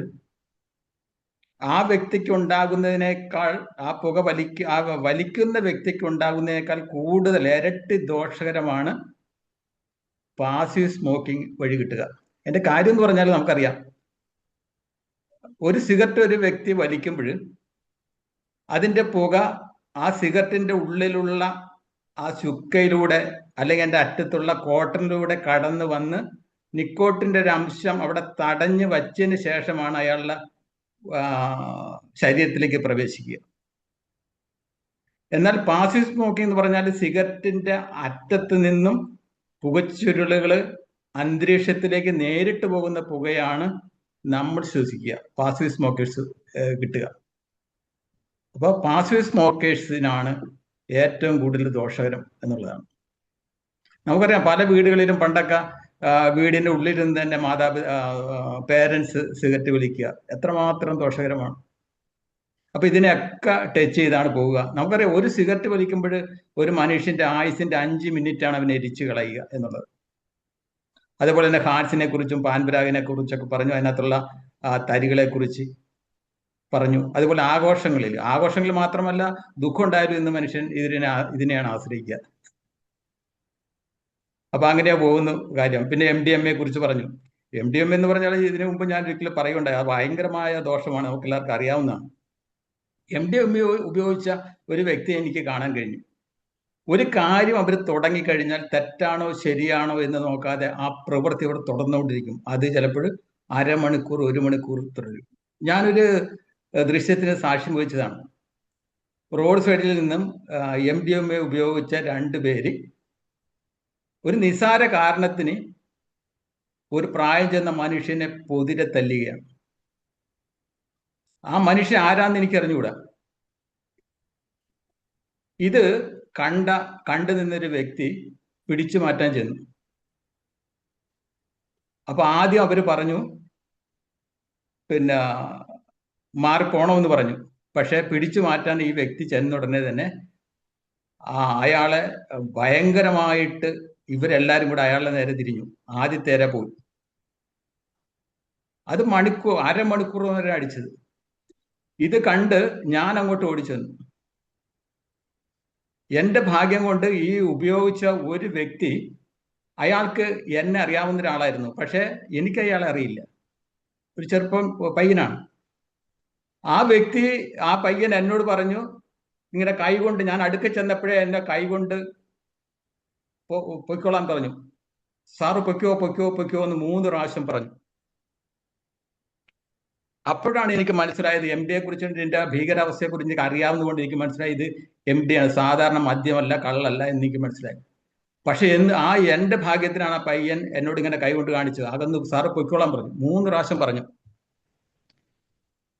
[SPEAKER 5] ആ വ്യക്തിക്ക് ഉണ്ടാകുന്നതിനേക്കാൾ, ആ പുക വലിക്കുന്ന വ്യക്തിക്ക് ഉണ്ടാകുന്നതിനേക്കാൾ കൂടുതൽ ഇരട്ടി ദോഷകരമാണ് പാസീവ് സ്മോക്കിംഗ് വഴി കിട്ടുക. എൻ്റെ കാര്യം എന്ന് പറഞ്ഞാൽ നമുക്കറിയാം, ഒരു സിഗരറ്റ് ഒരു വ്യക്തി വലിക്കുമ്പോൾ അതിൻ്റെ പുക ആ സിഗരറ്റിൻ്റെ ഉള്ളിലുള്ള ആ ചുക്കയിലൂടെ അല്ലെങ്കിൽ അതിൻ്റെ അറ്റത്തുള്ള കോട്ടണിലൂടെ കടന്നു വന്ന് നിക്കോട്ടിൻ്റെ ഒരു അംശം അവിടെ തടഞ്ഞു വച്ചതിന് ശേഷമാണ് അയാളുടെ ശരീരത്തിലേക്ക് പ്രവേശിക്കുക. എന്നാൽ പാസീവ് സ്മോക്കിംഗ് എന്ന് പറഞ്ഞാൽ സിഗരറ്റിന്റെ അറ്റത്ത് നിന്നും പുകച്ചുരുളുകൾ അന്തരീക്ഷത്തിലേക്ക് നേരിട്ട് പോകുന്ന പുകയാണ് നമ്മൾ ശ്വസിക്കുക, പാസീവ് സ്മോക്കേഴ്സ് കിട്ടുക. അപ്പോൾ പാസീവ് സ്മോക്കേഴ്സിനാണ് ഏറ്റവും കൂടുതൽ ദോഷകരം എന്നുള്ളതാണ്. നമുക്കറിയാം, പല വീടുകളിലും പണ്ടൊക്കെ വീടിന്റെ ഉള്ളിലിരുന്ന് തന്നെ പേരൻസ് സിഗരറ്റ് വലിക്കുക, എത്രമാത്രം ദോഷകരമാണ്. അപ്പൊ ഇതിനെയൊക്കെ ടച്ച് ചെയ്താണ് പോവുക. നമുക്കറിയാം, ഒരു സിഗരറ്റ് വലിക്കുമ്പോൾ ഒരു മനുഷ്യന്റെ ആയുസിന്റെ 5 മിനിറ്റാണ് അവനെ എരിച്ചു കളയുക എന്നുള്ളത്. അതുപോലെ തന്നെ ഹാർട്സിനെ കുറിച്ചും പാൻപരാഗിനെ കുറിച്ചൊക്കെ പറഞ്ഞു, അതിനകത്തുള്ള തരികളെ കുറിച്ച് പറഞ്ഞു. അതുപോലെ ആഘോഷങ്ങളിൽ മാത്രമല്ല, ദുഃഖം ഉണ്ടായാലും ഇന്ന് മനുഷ്യൻ ഇതിനെയാണ് ആശ്രയിക്കുക. അപ്പൊ അങ്ങനെയാ പോകുന്ന കാര്യം. പിന്നെ MDMA കുറിച്ച് പറഞ്ഞു. MDMA എന്ന് പറഞ്ഞാൽ ഇതിനു മുമ്പ് ഞാൻ ഒരിക്കലും പറയുണ്ടായി, അത് ഭയങ്കരമായ ദോഷമാണ്, നമുക്ക് എല്ലാവർക്കും അറിയാവുന്നതാണ്. MDMA ഉപയോഗിച്ച ഒരു വ്യക്തിയെ എനിക്ക് കാണാൻ കഴിഞ്ഞു. ഒരു കാര്യം അവർ തുടങ്ങിക്കഴിഞ്ഞാൽ തെറ്റാണോ ശരിയാണോ എന്ന് നോക്കാതെ ആ പ്രവൃത്തി അവർ തുടർന്നുകൊണ്ടിരിക്കും. അത് ചിലപ്പോൾ അരമണിക്കൂർ 1 മണിക്കൂർ തുടരും. ഞാനൊരു ദൃശ്യത്തിന് സാക്ഷ്യം വഹിച്ചതാണ്. റോഡ് സൈഡിൽ നിന്നും MDMA ഉപയോഗിച്ച 2 പേര് ഒരു നിസാര കാരണത്തിന് ഒരു പ്രായം ചെന്ന മനുഷ്യനെ പൊതിരെ തല്ലുകയാണ്. ആ മനുഷ്യൻ ആരാന്ന് എനിക്ക് അറിഞ്ഞുകൂടാ. ഇത് കണ്ടു നിന്നൊരു വ്യക്തി പിടിച്ചു മാറ്റാൻ ചെന്നു. അപ്പൊ ആദ്യം അവര് പറഞ്ഞു, പിന്നെ മാറിപ്പോണമെന്ന് പറഞ്ഞു. പക്ഷെ പിടിച്ചു മാറ്റാൻ ഈ വ്യക്തി ചെന്ന ഉടനെ തന്നെ അയാളെ ഭയങ്കരമായിട്ട് ഇവരെല്ലാരും കൂടെ അയാളുടെ നേരെ തിരിഞ്ഞു. ആദ്യത്തേരെ പോയി. അത് അരമണിക്കൂർ വരെ അടിച്ചത്. ഇത് കണ്ട് ഞാൻ അങ്ങോട്ട് ഓടിച്ചെന്നു. എൻ്റെ ഭാഗ്യം കൊണ്ട് ഈ ഉപയോഗിച്ച ഒരു വ്യക്തി, അയാൾക്ക് എന്നെ അറിയാവുന്ന ഒരാളായിരുന്നു, പക്ഷെ എനിക്ക് അയാളെ അറിയില്ല. ഒരു ചെറുപ്പം പയ്യനാണ്. ആ പയ്യൻ എന്നോട് പറഞ്ഞു, ഇങ്ങനെ കൈകൊണ്ട്, ഞാൻ അടുക്ക ചെന്നപ്പോഴേ എന്നെ കൈകൊണ്ട് പൊയ്ക്കോളാൻ പറഞ്ഞു. സാറ് പൊയ്ക്കോ എന്ന് 3 പ്രാവശ്യം പറഞ്ഞു. അപ്പോഴാണ് എനിക്ക് മനസ്സിലായത് MDയെ കുറിച്ച്, ഇതിന്റെ ഭീകരാവസ്ഥയെ കുറിച്ച് എനിക്ക് അറിയാവുന്നതുകൊണ്ട് എനിക്ക് മനസ്സിലായി ഇത് MD ആണ്, സാധാരണ മദ്യമല്ല, കള്ളല്ല എന്ന് എനിക്ക് മനസ്സിലായി. പക്ഷെ എൻ്റെ ഭാഗ്യത്തിനാണ് ആ പയ്യൻ എന്നോട് ഇങ്ങനെ കൈകൊണ്ട് കാണിച്ചത്. അതൊന്ന് സാറ് പൊയ്ക്കോളാൻ പറഞ്ഞു. 3 പ്രാവശ്യം പറഞ്ഞു.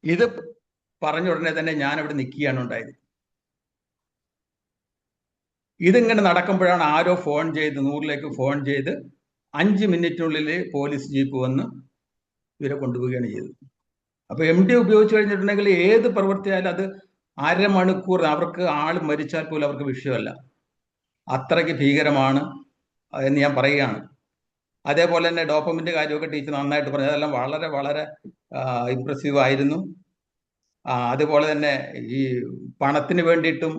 [SPEAKER 5] ഇത് പറഞ്ഞ ഉടനെ തന്നെ ഞാൻ അവിടെ നിൽക്കുകയാണ് ഉണ്ടായത്. ഇതിങ്ങനെ നടക്കുമ്പോഴാണ് ആരോ ഫോൺ ചെയ്ത്, 100-ലേക്ക് ഫോൺ ചെയ്ത് 5 മിനിറ്റിനുള്ളിൽ പോലീസ് ജീപ്പ് വന്ന് ഇവരെ കൊണ്ടുപോവുകയാണ് ചെയ്തത്. അപ്പൊ MD ഉപയോഗിച്ചു കഴിഞ്ഞിട്ടുണ്ടെങ്കിൽ ഏത് പ്രവൃത്തിയായാലും അത് അരമണിക്കൂർ, അവർക്ക് ആൾ മരിച്ചാൽ പോലും അവർക്ക് വിഷയമല്ല. അത്രയ്ക്ക് ഭീകരമാണ് എന്ന് ഞാൻ പറയുകയാണ്. അതേപോലെ തന്നെ ഡോപ്പമിന്റെ കാര്യമൊക്കെ ടീച്ചർ നന്നായിട്ട് പറഞ്ഞു. അതെല്ലാം വളരെ വളരെ ഇംപ്രസീവ് ആയിരുന്നു. അതുപോലെ തന്നെ ഈ പണത്തിന് വേണ്ടിയിട്ടും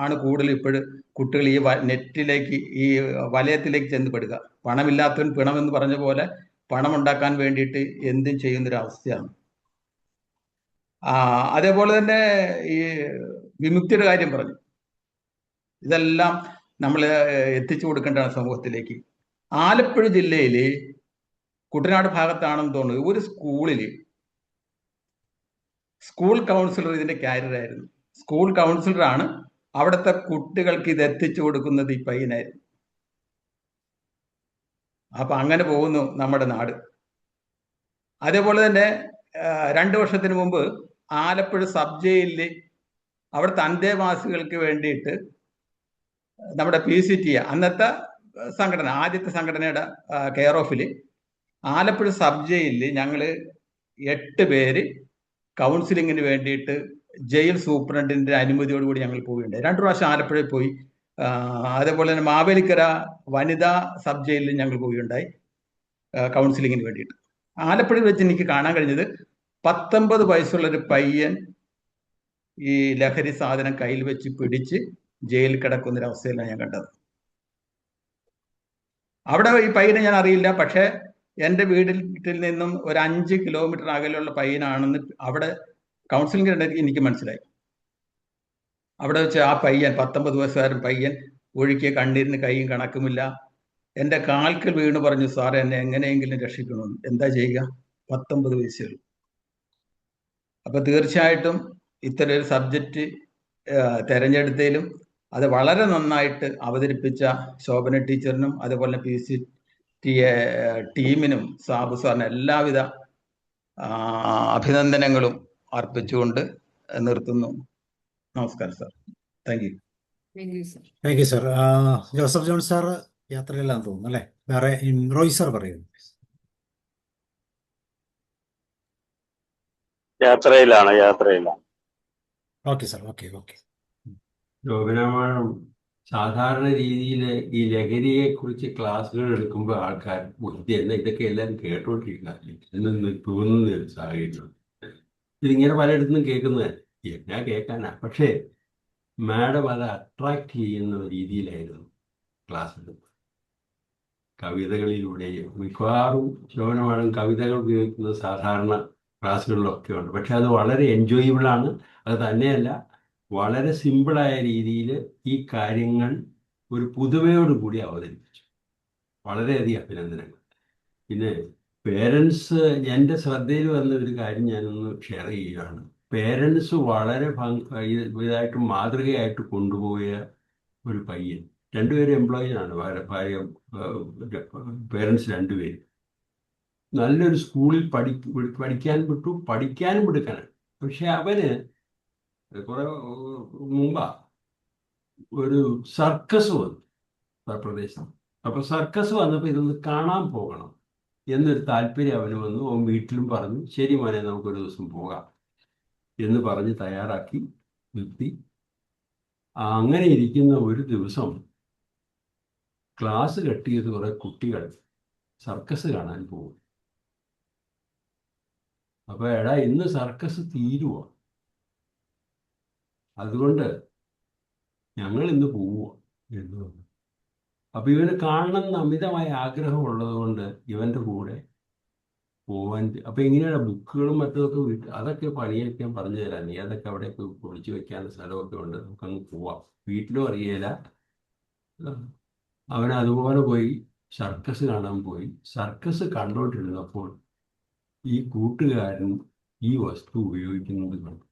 [SPEAKER 5] ആണ് കൂടുതൽ ഇപ്പോഴും കുട്ടികൾ ഈ നെറ്റിലേക്ക്, ഈ വലയത്തിലേക്ക് ചെന്ന് പണമില്ലാത്തവൻ പിണമെന്ന് പറഞ്ഞ പോലെ പണം ഉണ്ടാക്കാൻ വേണ്ടിയിട്ട് എന്തും ചെയ്യുന്നൊരവസ്ഥയാണ്. അതേപോലെ തന്നെ ഈ വിമുക്തിയുടെ കാര്യം പറഞ്ഞു. ഇതെല്ലാം നമ്മൾ എത്തിച്ചു കൊടുക്കേണ്ടതാണ് സമൂഹത്തിലേക്ക്. ആലപ്പുഴ ജില്ലയിൽ കുട്ടനാട് ഭാഗത്താണെന്ന് തോന്നുന്നു, ഒരു സ്കൂളിൽ സ്കൂൾ കൗൺസിലർ ഇതിന്റെ ക്യാരിയറായിരുന്നു. സ്കൂൾ കൗൺസിലറാണ് അവിടുത്തെ കുട്ടികൾക്ക് ഇത് എത്തിച്ചു കൊടുക്കുന്നത് ഈ പയ്യനായിരുന്നു. അപ്പൊ അങ്ങനെ പോകുന്നു നമ്മുടെ നാട്. അതേപോലെ തന്നെ 2 വർഷത്തിന് മുമ്പ് ആലപ്പുഴ സബ് ജയിലിൽ അവിടുത്തെ അന്തേവാസികൾക്ക് വേണ്ടിയിട്ട് നമ്മുടെ PCT, അന്നത്തെ സംഘടന, ആദ്യത്തെ സംഘടനയുടെ കെയർ ഓഫിൽ ആലപ്പുഴ സബ് ജയിലിൽ ഞങ്ങൾ 8 പേര് കൗൺസിലിങ്ങിന് വേണ്ടിയിട്ട് ജയിൽ സൂപ്രണ്ടിന്റെ അനുമതിയോടുകൂടി ഞങ്ങൾ പോവുകയുണ്ടായി. 2 പ്രാവശ്യം ആലപ്പുഴയിൽ പോയി. അതേപോലെ തന്നെ മാവേലിക്കര വനിതാ സബ് ജയിലിൽ ഞങ്ങൾ പോവുകയുണ്ടായി കൗൺസിലിങ്ങിന് വേണ്ടിയിട്ട്. ആലപ്പുഴയിൽ വെച്ച് എനിക്ക് കാണാൻ കഴിഞ്ഞത് 19 വയസ്സുള്ളൊരു പയ്യൻ ഈ ലഹരി സാധനം കയ്യിൽ വെച്ച് പിടിച്ച് ജയിലിൽ കിടക്കുന്നൊരവസ്ഥയിലാണ് ഞാൻ കണ്ടത്. അവിടെ ഈ പയ്യനെ ഞാൻ അറിയില്ല, പക്ഷെ എൻ്റെ വീട്ടിൽ നിന്നും ഒരു 5 കിലോമീറ്റർ അകലെയുള്ള പയ്യനാണെന്ന് അവിടെ കൗൺസിലിംഗ് എനിക്ക് മനസ്സിലായി. അവിടെ വെച്ച് ആ പയ്യൻ, 19 വയസ്സുകാരൻ പയ്യൻ, ഒഴുക്കിയ കണ്ണീരിന് കൈയും കണക്കുമില്ല. എൻ്റെ കാൽക്കൽ വീണ് പറഞ്ഞു, സാർ എന്നെ എങ്ങനെയെങ്കിലും രക്ഷിക്കണമെന്ന്. എന്താ ചെയ്യുക, 19 വയസ്സേ ഉള്ളൂ. അപ്പൊ തീർച്ചയായിട്ടും ഇത്തരം ഒരു സബ്ജക്റ്റ് തെരഞ്ഞെടുത്തതിലും അത് വളരെ നന്നായിട്ട് അവതരിപ്പിച്ച ശോഭന ടീച്ചറിനും അതുപോലെ PCT ടീമിനും സാബു സാറിന് എല്ലാവിധ അഭിനന്ദനങ്ങളും അർപ്പിച്ചുകൊണ്ട് നിർത്തുന്നു. നമസ്കാരം sir. Thank you.
[SPEAKER 1] Thank you sir. Joseph John sir യാത്രയിലാന്ന് തോന്നുന്നു അല്ലേ? വേറെ റോയ് സാർ പറയുന്നു.
[SPEAKER 6] യാത്രയിലാണ്.
[SPEAKER 1] Okay sir, okay.
[SPEAKER 7] ശോഭനമാണം സാധാരണ രീതിയിൽ ഈ ലഹരിയെ കുറിച്ച് ക്ലാസ്സുകൾ എടുക്കുമ്പോൾ ആൾക്കാർ ബുദ്ധി എന്ന ഇതൊക്കെ എല്ലാവരും കേട്ടോണ്ടിരിക്കുക എന്ന് തോന്നുന്ന ഒരു സാഹചര്യം. ഇതിങ്ങനെ പലയിടത്തുനിന്നും കേൾക്കുന്നത് ഞാൻ കേൾക്കാനാ. പക്ഷേ മാഡം അത് അട്രാക്ട് ചെയ്യുന്ന രീതിയിലായിരുന്നു ക്ലാസ് എടുത്തത്. കവിതകളിലൂടെയും മിക്കവാറും ശോഭനമാണം കവിതകൾ ഉപയോഗിക്കുന്നത് സാധാരണ ക്ലാസ്സുകളിലൊക്കെ ഉണ്ട്. പക്ഷെ അത് വളരെ എൻജോയബിളാണ്. അത് തന്നെയല്ല, വളരെ സിമ്പിളായ രീതിയിൽ ഈ കാര്യങ്ങൾ ഒരു പുതുമയോടുകൂടി അവതരിപ്പിച്ചു. വളരെയധികം അഭിനന്ദനങ്ങൾ. പിന്നെ പേരൻസ്, എൻ്റെ ശ്രദ്ധയിൽ വന്ന ഒരു കാര്യം ഞാനൊന്ന് ഷെയർ ചെയ്യുകയാണ്. പേരൻസ് വളരെ ഇതായിട്ട് മാതൃകയായിട്ട് കൊണ്ടുപോയ ഒരു പയ്യൻ. 2 പേരും എംപ്ലോയീസാണ്, ഭാര്യ പേരൻസ് 2 പേരും. നല്ലൊരു സ്കൂളിൽ പഠിക്കാൻ വിട്ടു, പഠിക്കാനും എടുക്കാനാണ്. പക്ഷെ അവന് കുറെ മുമ്പാ ഒരു സർക്കസ് വന്നു പ്രദേശത്ത്. അപ്പൊ സർക്കസ് വന്നപ്പോൾ ഇതൊന്ന് കാണാൻ പോകണം എന്നൊരു താല്പര്യം അവന് വന്നു. അവൻ വീട്ടിലും പറഞ്ഞു, ശരി മോനെ നമുക്കൊരു ദിവസം പോകാം എന്ന് പറഞ്ഞ് തയ്യാറാക്കി നിർത്തി. അങ്ങനെ ഇരിക്കുന്ന ഒരു ദിവസം ക്ലാസ് കട്ട് ചെയ്ത് കുറെ കുട്ടികൾ സർക്കസ് കാണാൻ പോകും. അപ്പൊ എടാ ഇന്ന് സർക്കസ് തീരുവോ, അതുകൊണ്ട് ഞങ്ങൾ ഇന്ന് പോവുക എന്ന് പറഞ്ഞു. അപ്പൊ ഇവന് കാണണം എന്ന് അമിതമായ ആഗ്രഹമുള്ളത് കൊണ്ട് ഇവന്റെ കൂടെ പോവാൻ. അപ്പൊ എങ്ങനെയാണ് ബുക്കുകളും മറ്റൊക്കെ അതൊക്കെ പണിയൊക്കെ പറഞ്ഞു തരാം, നീ അതൊക്കെ അവിടെയൊക്കെ പൊളിച്ചു വെക്കാനുള്ള സ്ഥലമൊക്കെ ഉണ്ട്, നമുക്കങ്ങ് പോവാം. വീട്ടിലും അറിയില്ല. അവൻ അതുപോലെ പോയി സർക്കസ് കാണാൻ പോയി. സർക്കസ് കണ്ടോണ്ടിരുന്നപ്പോൾ ഈ കൂട്ടുകാരൻ ഈ വസ്തു ഉപയോഗിക്കുന്നത് കണ്ടു.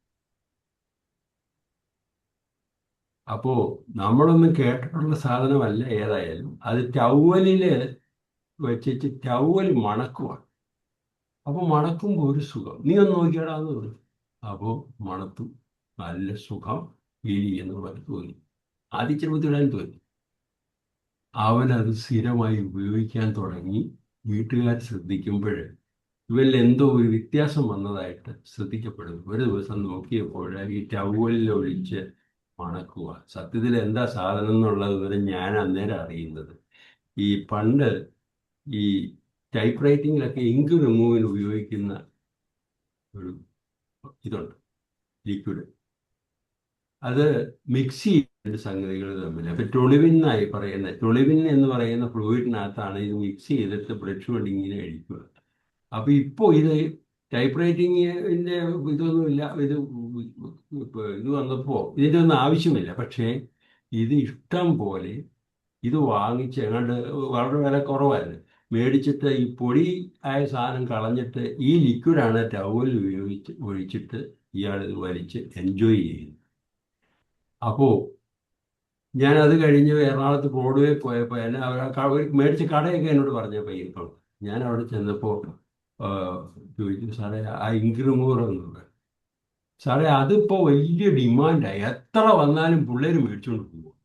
[SPEAKER 7] അപ്പോ നമ്മളൊന്നും കേട്ടിട്ടുള്ള സാധനമല്ല. ഏതായാലും അത് ടവലില് വെച്ചിട്ട് ടവൽ മണക്കുവാണ്. അപ്പൊ മണക്കുമ്പോൾ ഒരു സുഖം, നീ ഒന്ന് നോക്കിയാടാന്ന് പറഞ്ഞു. അപ്പോൾ മണത്തു നല്ല സുഖം ഫീൽ ചെയ്യുന്ന പോലെ തോന്നി. ആദ്യം ഇച്ചിരി ബുദ്ധിമുട്ടായി തോന്നി. അവനത് സ്ഥിരമായി ഉപയോഗിക്കാൻ തുടങ്ങി. വീട്ടുകാർ ശ്രദ്ധിക്കുമ്പോൾ ഇവരിൽ എന്തോ ഒരു വ്യത്യാസം വന്നതായിട്ട് ശ്രദ്ധിക്കപ്പെടുന്നു. ഒരു ദിവസം നോക്കിയപ്പോൾ ഈ ടവലിൽ ഒഴിച്ച് മണക്കുക. സത്യത്തിൽ എന്താ സാധനം എന്നുള്ളത് വരെ ഞാൻ അന്നേരം അറിയുന്നത്, ഈ പണ്ട് ഈ ടൈപ്പ് റൈറ്റിങ്ങിലൊക്കെ ഇങ്ക് റിമൂവിന് ഉപയോഗിക്കുന്ന ഒരു ഇതുണ്ട്, ലിക്വിഡ്. അത് മിക്സ് ചെയ്യുന്ന സംഗതികൾ തമ്മിൽ. അപ്പൊ ടൊളിവിൻ എന്നായി പറയുന്നത്. ടൊളിവിൻ എന്ന് പറയുന്ന ഫ്ലൂയിഡിനകത്താണ് ഇത് മിക്സ് ചെയ്തിട്ട് ബ്രഷ് കൊണ്ട് ഇങ്ങനെ അടിക്കുക. അപ്പൊ ഇപ്പോ ഇത് ടൈപ്പ് റൈറ്റിങ്ങിന്റെ ഇതൊന്നുമില്ല, ഇത് വന്നപ്പോ ഇതിന്റെ ഒന്നും ആവശ്യമില്ല. പക്ഷേ ഇത് ഇഷ്ടം പോലെ ഇത് വാങ്ങിച്ച് എങ്ങാണ്ട് വളരെ വില കുറവായിരുന്നു മേടിച്ചിട്ട് ഈ പൊടി ആയ സാധനം കളഞ്ഞിട്ട് ഈ ലിക്വിഡാണ് ടവൽ ഒഴിച്ചിട്ട് ഇയാൾ ഇത് വലിച്ച് എൻജോയ് ചെയ്യുന്നു. അപ്പോൾ ഞാനത് കഴിഞ്ഞ് എറണാകുളത്ത് ബ്രോഡ്വേ പോയപ്പോൾ എന്നെ മേടിച്ച കടയൊക്കെ എന്നോട് പറഞ്ഞ പയ്യപ്പോൾ ഞാൻ അവിടെ ചെന്നപ്പോൾ ചോദിച്ചു, സാറേ ആ ഇങ്ക് റിമൂവർ എന്നുള്ളത്. സാറേ അതിപ്പോൾ വലിയ ഡിമാൻഡായി, എത്ര വന്നാലും പിള്ളേർ മേടിച്ചുകൊണ്ട് പോകും.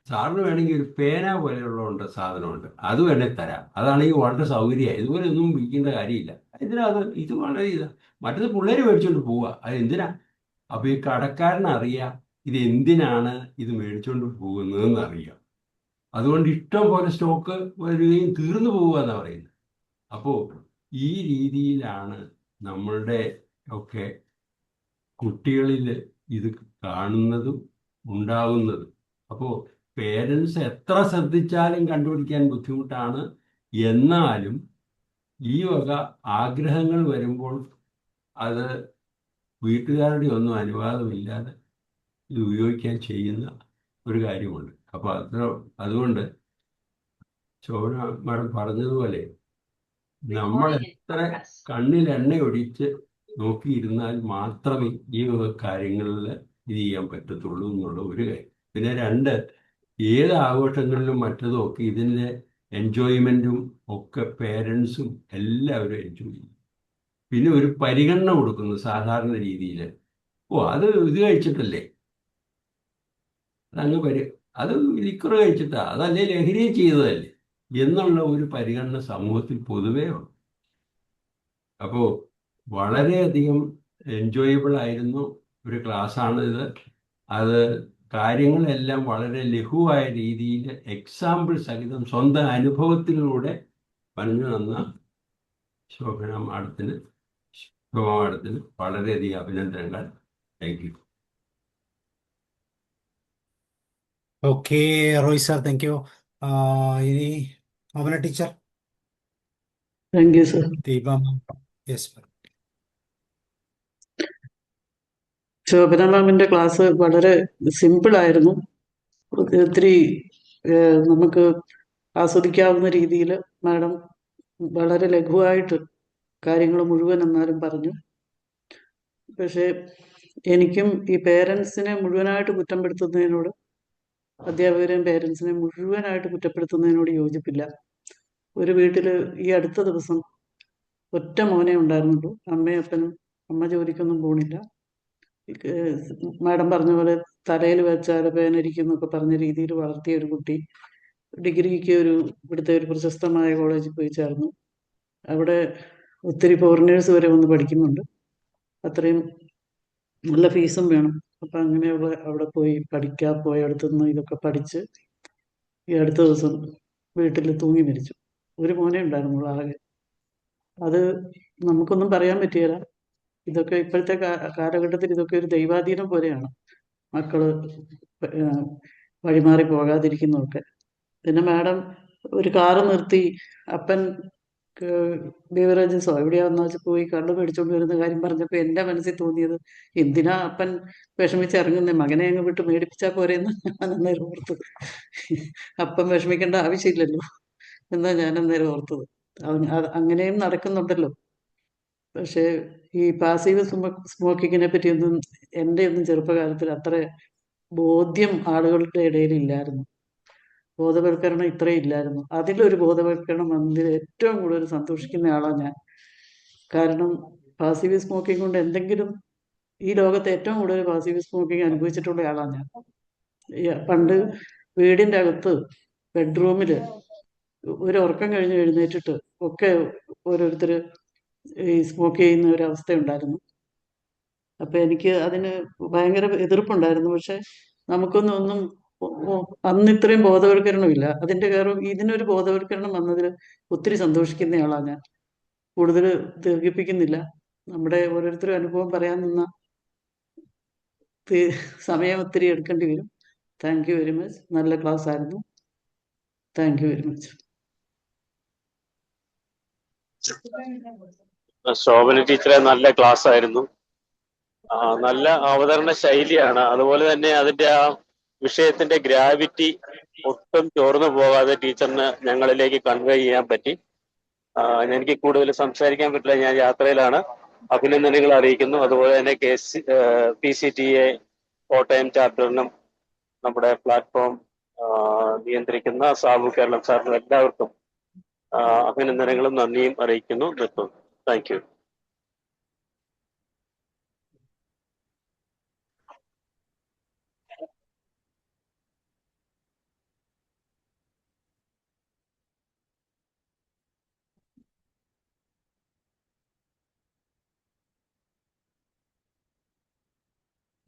[SPEAKER 7] സാറിന് വേണമെങ്കിൽ ഒരു പേന പോലെയുള്ളതുണ്ട്, സാധനമുണ്ട്, അത് വേണേൽ തരാം. അതാണെങ്കിൽ വളരെ സൗകര്യമായി. ഇതുപോലെ ഒന്നും വിൽക്കേണ്ട കാര്യമില്ല. ഇത് വളരെ മറ്റത് പിള്ളേർ മേടിച്ചുകൊണ്ട് പോവുക. അത് എന്തിനാ? അപ്പോൾ ഈ കടക്കാരനറിയാം ഇത് എന്തിനാണ് ഇത് മേടിച്ചുകൊണ്ട് പോകുന്നതെന്ന് അറിയാം. അതുകൊണ്ട് ഇഷ്ടം പോലെ സ്റ്റോക്ക് വരികയും തീർന്നു പോവുക എന്നാണ് പറയുന്നത്. അപ്പോൾ ഈ രീതിയിലാണ് നമ്മളുടെ ഒക്കെ കുട്ടികളിൽ ഇത് കാണുന്നതും ഉണ്ടാകുന്നതും. അപ്പോൾ പേരൻസ് എത്ര ശ്രദ്ധിച്ചാലും കണ്ടുപിടിക്കാൻ ബുദ്ധിമുട്ടാണ്. എന്നാലും ഈ വക ആഗ്രഹങ്ങൾ വരുമ്പോൾ അത് വീട്ടുകാരുടെ ഒന്നും അനുവാദമില്ലാതെ ഇത് ഉപയോഗിക്കാൻ ചെയ്യുന്ന ഒരു കാര്യമുണ്ട്. അപ്പോൾ അതുകൊണ്ട് ശോഭന മാഡം പറഞ്ഞതുപോലെ നമ്മൾ എത്ര കണ്ണിൽ എണ്ണ ഒഴിച്ച് നോക്കിയിരുന്നാൽ മാത്രമേ ഈ കാര്യങ്ങളിൽ ഇത് ചെയ്യാൻ പറ്റത്തുള്ളൂ എന്നുള്ള ഒരു കാര്യം. പിന്നെ രണ്ട്, ഏത് ആഘോഷങ്ങളിലും മറ്റതും ഒക്കെ ഇതിൻ്റെ എൻജോയ്മെൻറ്റും ഒക്കെ പേരൻസും എല്ലാവരും എൻജോയ് ചെയ്യും. പിന്നെ ഒരു പരിഗണന കൊടുക്കുന്നു സാധാരണ രീതിയിൽ. അത് ഇത് കഴിച്ചിട്ടല്ലേ, അത് ലിക്വർ കഴിച്ചിട്ടാ, അതല്ലേ ലഹരി ചെയ്തതല്ലേ എന്നുള്ള ഒരു പരിഗണന സമൂഹത്തിൽ പൊതുവേ ഉണ്ട്. അപ്പോൾ വളരെയധികം എൻജോയബിൾ ആയിരുന്നു ഒരു ക്ലാസ്സാണ് ഇത്. അത് കാര്യങ്ങളെല്ലാം വളരെ ലഘുവായ രീതിയിൽ എക്സാമ്പിൾ സഹിതം സ്വന്തം അനുഭവത്തിലൂടെ പറഞ്ഞു തന്ന ശോഭന മാഡത്തിന് വളരെയധികം അഭിനന്ദനങ്ങൾ. Thank you.
[SPEAKER 1] Okay Roy sir, thank you. ഇനി Avana teacher.
[SPEAKER 3] Thank you sir.
[SPEAKER 1] Deepa. Yes ma'am.
[SPEAKER 3] Shobhana മാമിന്റെ ക്ലാസ് വളരെ സിമ്പിൾ ആയിരുന്നു. ഒത്തിരി നമുക്ക് ആസ്വദിക്കാവുന്ന രീതിയിൽ മാഡം വളരെ ലഘുവായിട്ട് കാര്യങ്ങൾ മുഴുവൻ എന്നാലും പറഞ്ഞു. പക്ഷേ എനിക്കും ഈ പേരൻസിനെ മുഴുവനായിട്ട് കുറ്റപ്പെടുത്തുന്നതിനോട്, അധ്യാപകരെയും പേരൻസിനെ മുഴുവനായിട്ട് കുറ്റപ്പെടുത്തുന്നതിനോട് യോജിപ്പില്ല. ഒരു വീട്ടിൽ ഈ അടുത്ത ദിവസം ഒറ്റ മോനെ ഉണ്ടായിരുന്നുള്ളൂ. അമ്മയും അപ്പനും, അമ്മ ജോലിക്കൊന്നും പോണില്ല. മാഡം പറഞ്ഞ പോലെ തലയിൽ വെച്ചാൽ പേനരിക്കും എന്നൊക്കെ പറഞ്ഞ രീതിയിൽ വളർത്തിയ ഒരു കുട്ടി ഡിഗ്രിക്ക് ഇവിടുത്തെ ഒരു പ്രശസ്തമായ കോളേജിൽ പോയി ചേർന്നു. അവിടെ ഒത്തിരി ഫോറിനേഴ്സ് വരെ വന്ന് പഠിക്കുന്നുണ്ട്. അത്രയും നല്ല ഫീസും വേണം. അപ്പം അങ്ങനെയുള്ള അവിടെ പോയി പഠിക്കാൻ പോയടുത്തുനിന്ന് ഇതൊക്കെ പഠിച്ച് ഈ അടുത്ത ദിവസം വീട്ടിൽ തൂങ്ങി മരിച്ചു. ഒരു മോനെ ഉണ്ടായിരുന്നുള്ളൂ ആകെ. അത് നമുക്കൊന്നും പറയാൻ പറ്റിയില്ല. ഇതൊക്കെ ഇപ്പോഴത്തെ കാലഘട്ടത്തിൽ ഇതൊക്കെ ഒരു ദൈവാധീനം പോലെയാണ്. മക്കള് വഴിമാറി പോകാതിരിക്കുന്നതൊക്കെ. പിന്നെ മാഡം ഒരു കാറ് നിർത്തി അപ്പൻ ബീവറേജസോ എവിടെയാന്ന് വെച്ചാൽ പോയി കള്ള് മേടിച്ചോണ്ട് വരുന്ന കാര്യം പറഞ്ഞപ്പോൾ എൻ്റെ മനസ്സിൽ തോന്നിയത്, എന്തിനാ അപ്പൻ വിഷമിച്ച് ഇറങ്ങുന്നേ, മകനെ അങ്ങ് വിട്ട് മേടിപ്പിച്ചാൽ പോരെന്ന് ഞാൻ അന്നേരം ഓർത്തത്. അപ്പൻ വിഷമിക്കേണ്ട ആവശ്യമില്ലല്ലോ എന്നാ ഞാൻ അന്നേരം ഓർത്തത്. അങ്ങനെയും നടക്കുന്നുണ്ടല്ലോ. പക്ഷേ ഈ പാസീവ് സ്മോക്കിങ്ങിനെ പറ്റിയൊന്നും എൻ്റെ ഒന്നും ചെറുപ്പകാലത്തിൽ അത്ര ബോധ്യം ആളുകളുടെ ഇടയിൽ ഇല്ലായിരുന്നു. ബോധവൽക്കരണം ഇത്രയും ഇല്ലായിരുന്നു. അതിലൊരു ബോധവൽക്കരണം വന്നതിൽ ഏറ്റവും കൂടുതൽ സന്തോഷിക്കുന്ന ആളാണ് ഞാൻ. കാരണം പാസീവ് സ്മോക്കിംഗ് കൊണ്ട് എന്തെങ്കിലും ഈ ലോകത്ത് ഏറ്റവും കൂടുതൽ പാസീവ് സ്മോക്കിംഗ് അനുഭവിച്ചിട്ടുള്ള ആളാണ് ഞാൻ. പണ്ട് വീടിൻ്റെ അകത്ത് ബെഡ്റൂമിൽ ഒരു ഉറക്കം കഴിഞ്ഞ് എഴുന്നേറ്റിട്ട് ഒക്കെ ഓരോരുത്തർ ഈ സ്മോക്ക് ചെയ്യുന്ന ഒരു അവസ്ഥയുണ്ടായിരുന്നു. അപ്പം എനിക്ക് അതിന് ഭയങ്കര എതിർപ്പുണ്ടായിരുന്നു. പക്ഷെ ഒന്നും അന്ന് ഇത്രയും ബോധവൽക്കരണമില്ല. അതിൻ്റെ കാരണം ഇതിനൊരു ബോധവൽക്കരണം വന്നതിൽ ഒത്തിരി സന്തോഷിക്കുന്നയാളാണ് ഞാൻ. കൂടുതൽ ദീർഘിപ്പിക്കുന്നില്ല. നമ്മുടെ ഓരോരുത്തരും അനുഭവം പറയാൻ നിന്ന സമയം ഒത്തിരി എടുക്കേണ്ടി വരും. Thank you very much. നല്ല ക്ലാസ് ആയിരുന്നു. Thank you very much.
[SPEAKER 6] Shobhana ടീച്ചറെ നല്ല ക്ലാസ് ആയിരുന്നു. നല്ല അവതരണ ശൈലിയാണ്. അതുപോലെ തന്നെ അതിന്റെ ആ വിഷയത്തിന്റെ ഗ്രാവിറ്റി ഒട്ടും ചോർന്നു പോകാതെ ടീച്ചറിന് ഞങ്ങളിലേക്ക് കൺവേ ചെയ്യാൻ പറ്റി. എനിക്ക് കൂടുതൽ സംസാരിക്കാൻ പറ്റില്ല, ഞാൻ യാത്രയിലാണ്. അഭിനന്ദനങ്ങൾ അറിയിക്കുന്നു. അതുപോലെ തന്നെ PCTA കോട്ടയം ചാപ്റ്ററിനും നമ്മുടെ പ്ലാറ്റ്ഫോം നിയന്ത്രിക്കുന്ന സാബു കേരളം സാറിനും എല്ലാവർക്കും അഭിനന്ദനങ്ങളും നന്ദിയും അറിയിക്കുന്നു. നിർത്തുന്നു. Thank you.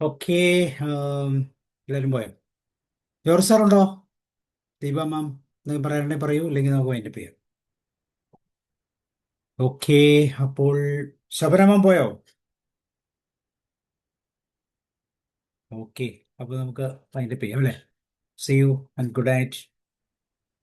[SPEAKER 1] ഓക്കെ, എല്ലാവരും പോയോ? ജോർജ് സാറുണ്ടോ? ദീപ മാം നിങ്ങൾ പറയണ്ടേ പറയൂ, അല്ലെങ്കിൽ നമുക്ക് വൈൻഡപ്പ് ചെയ്യാം. ഓക്കെ, അപ്പോൾ ശബര മാം പോയോ? ഓക്കെ, അപ്പോൾ നമുക്ക് വൈൻഡപ്പ് ചെയ്യാം അല്ലേ? See you and good night.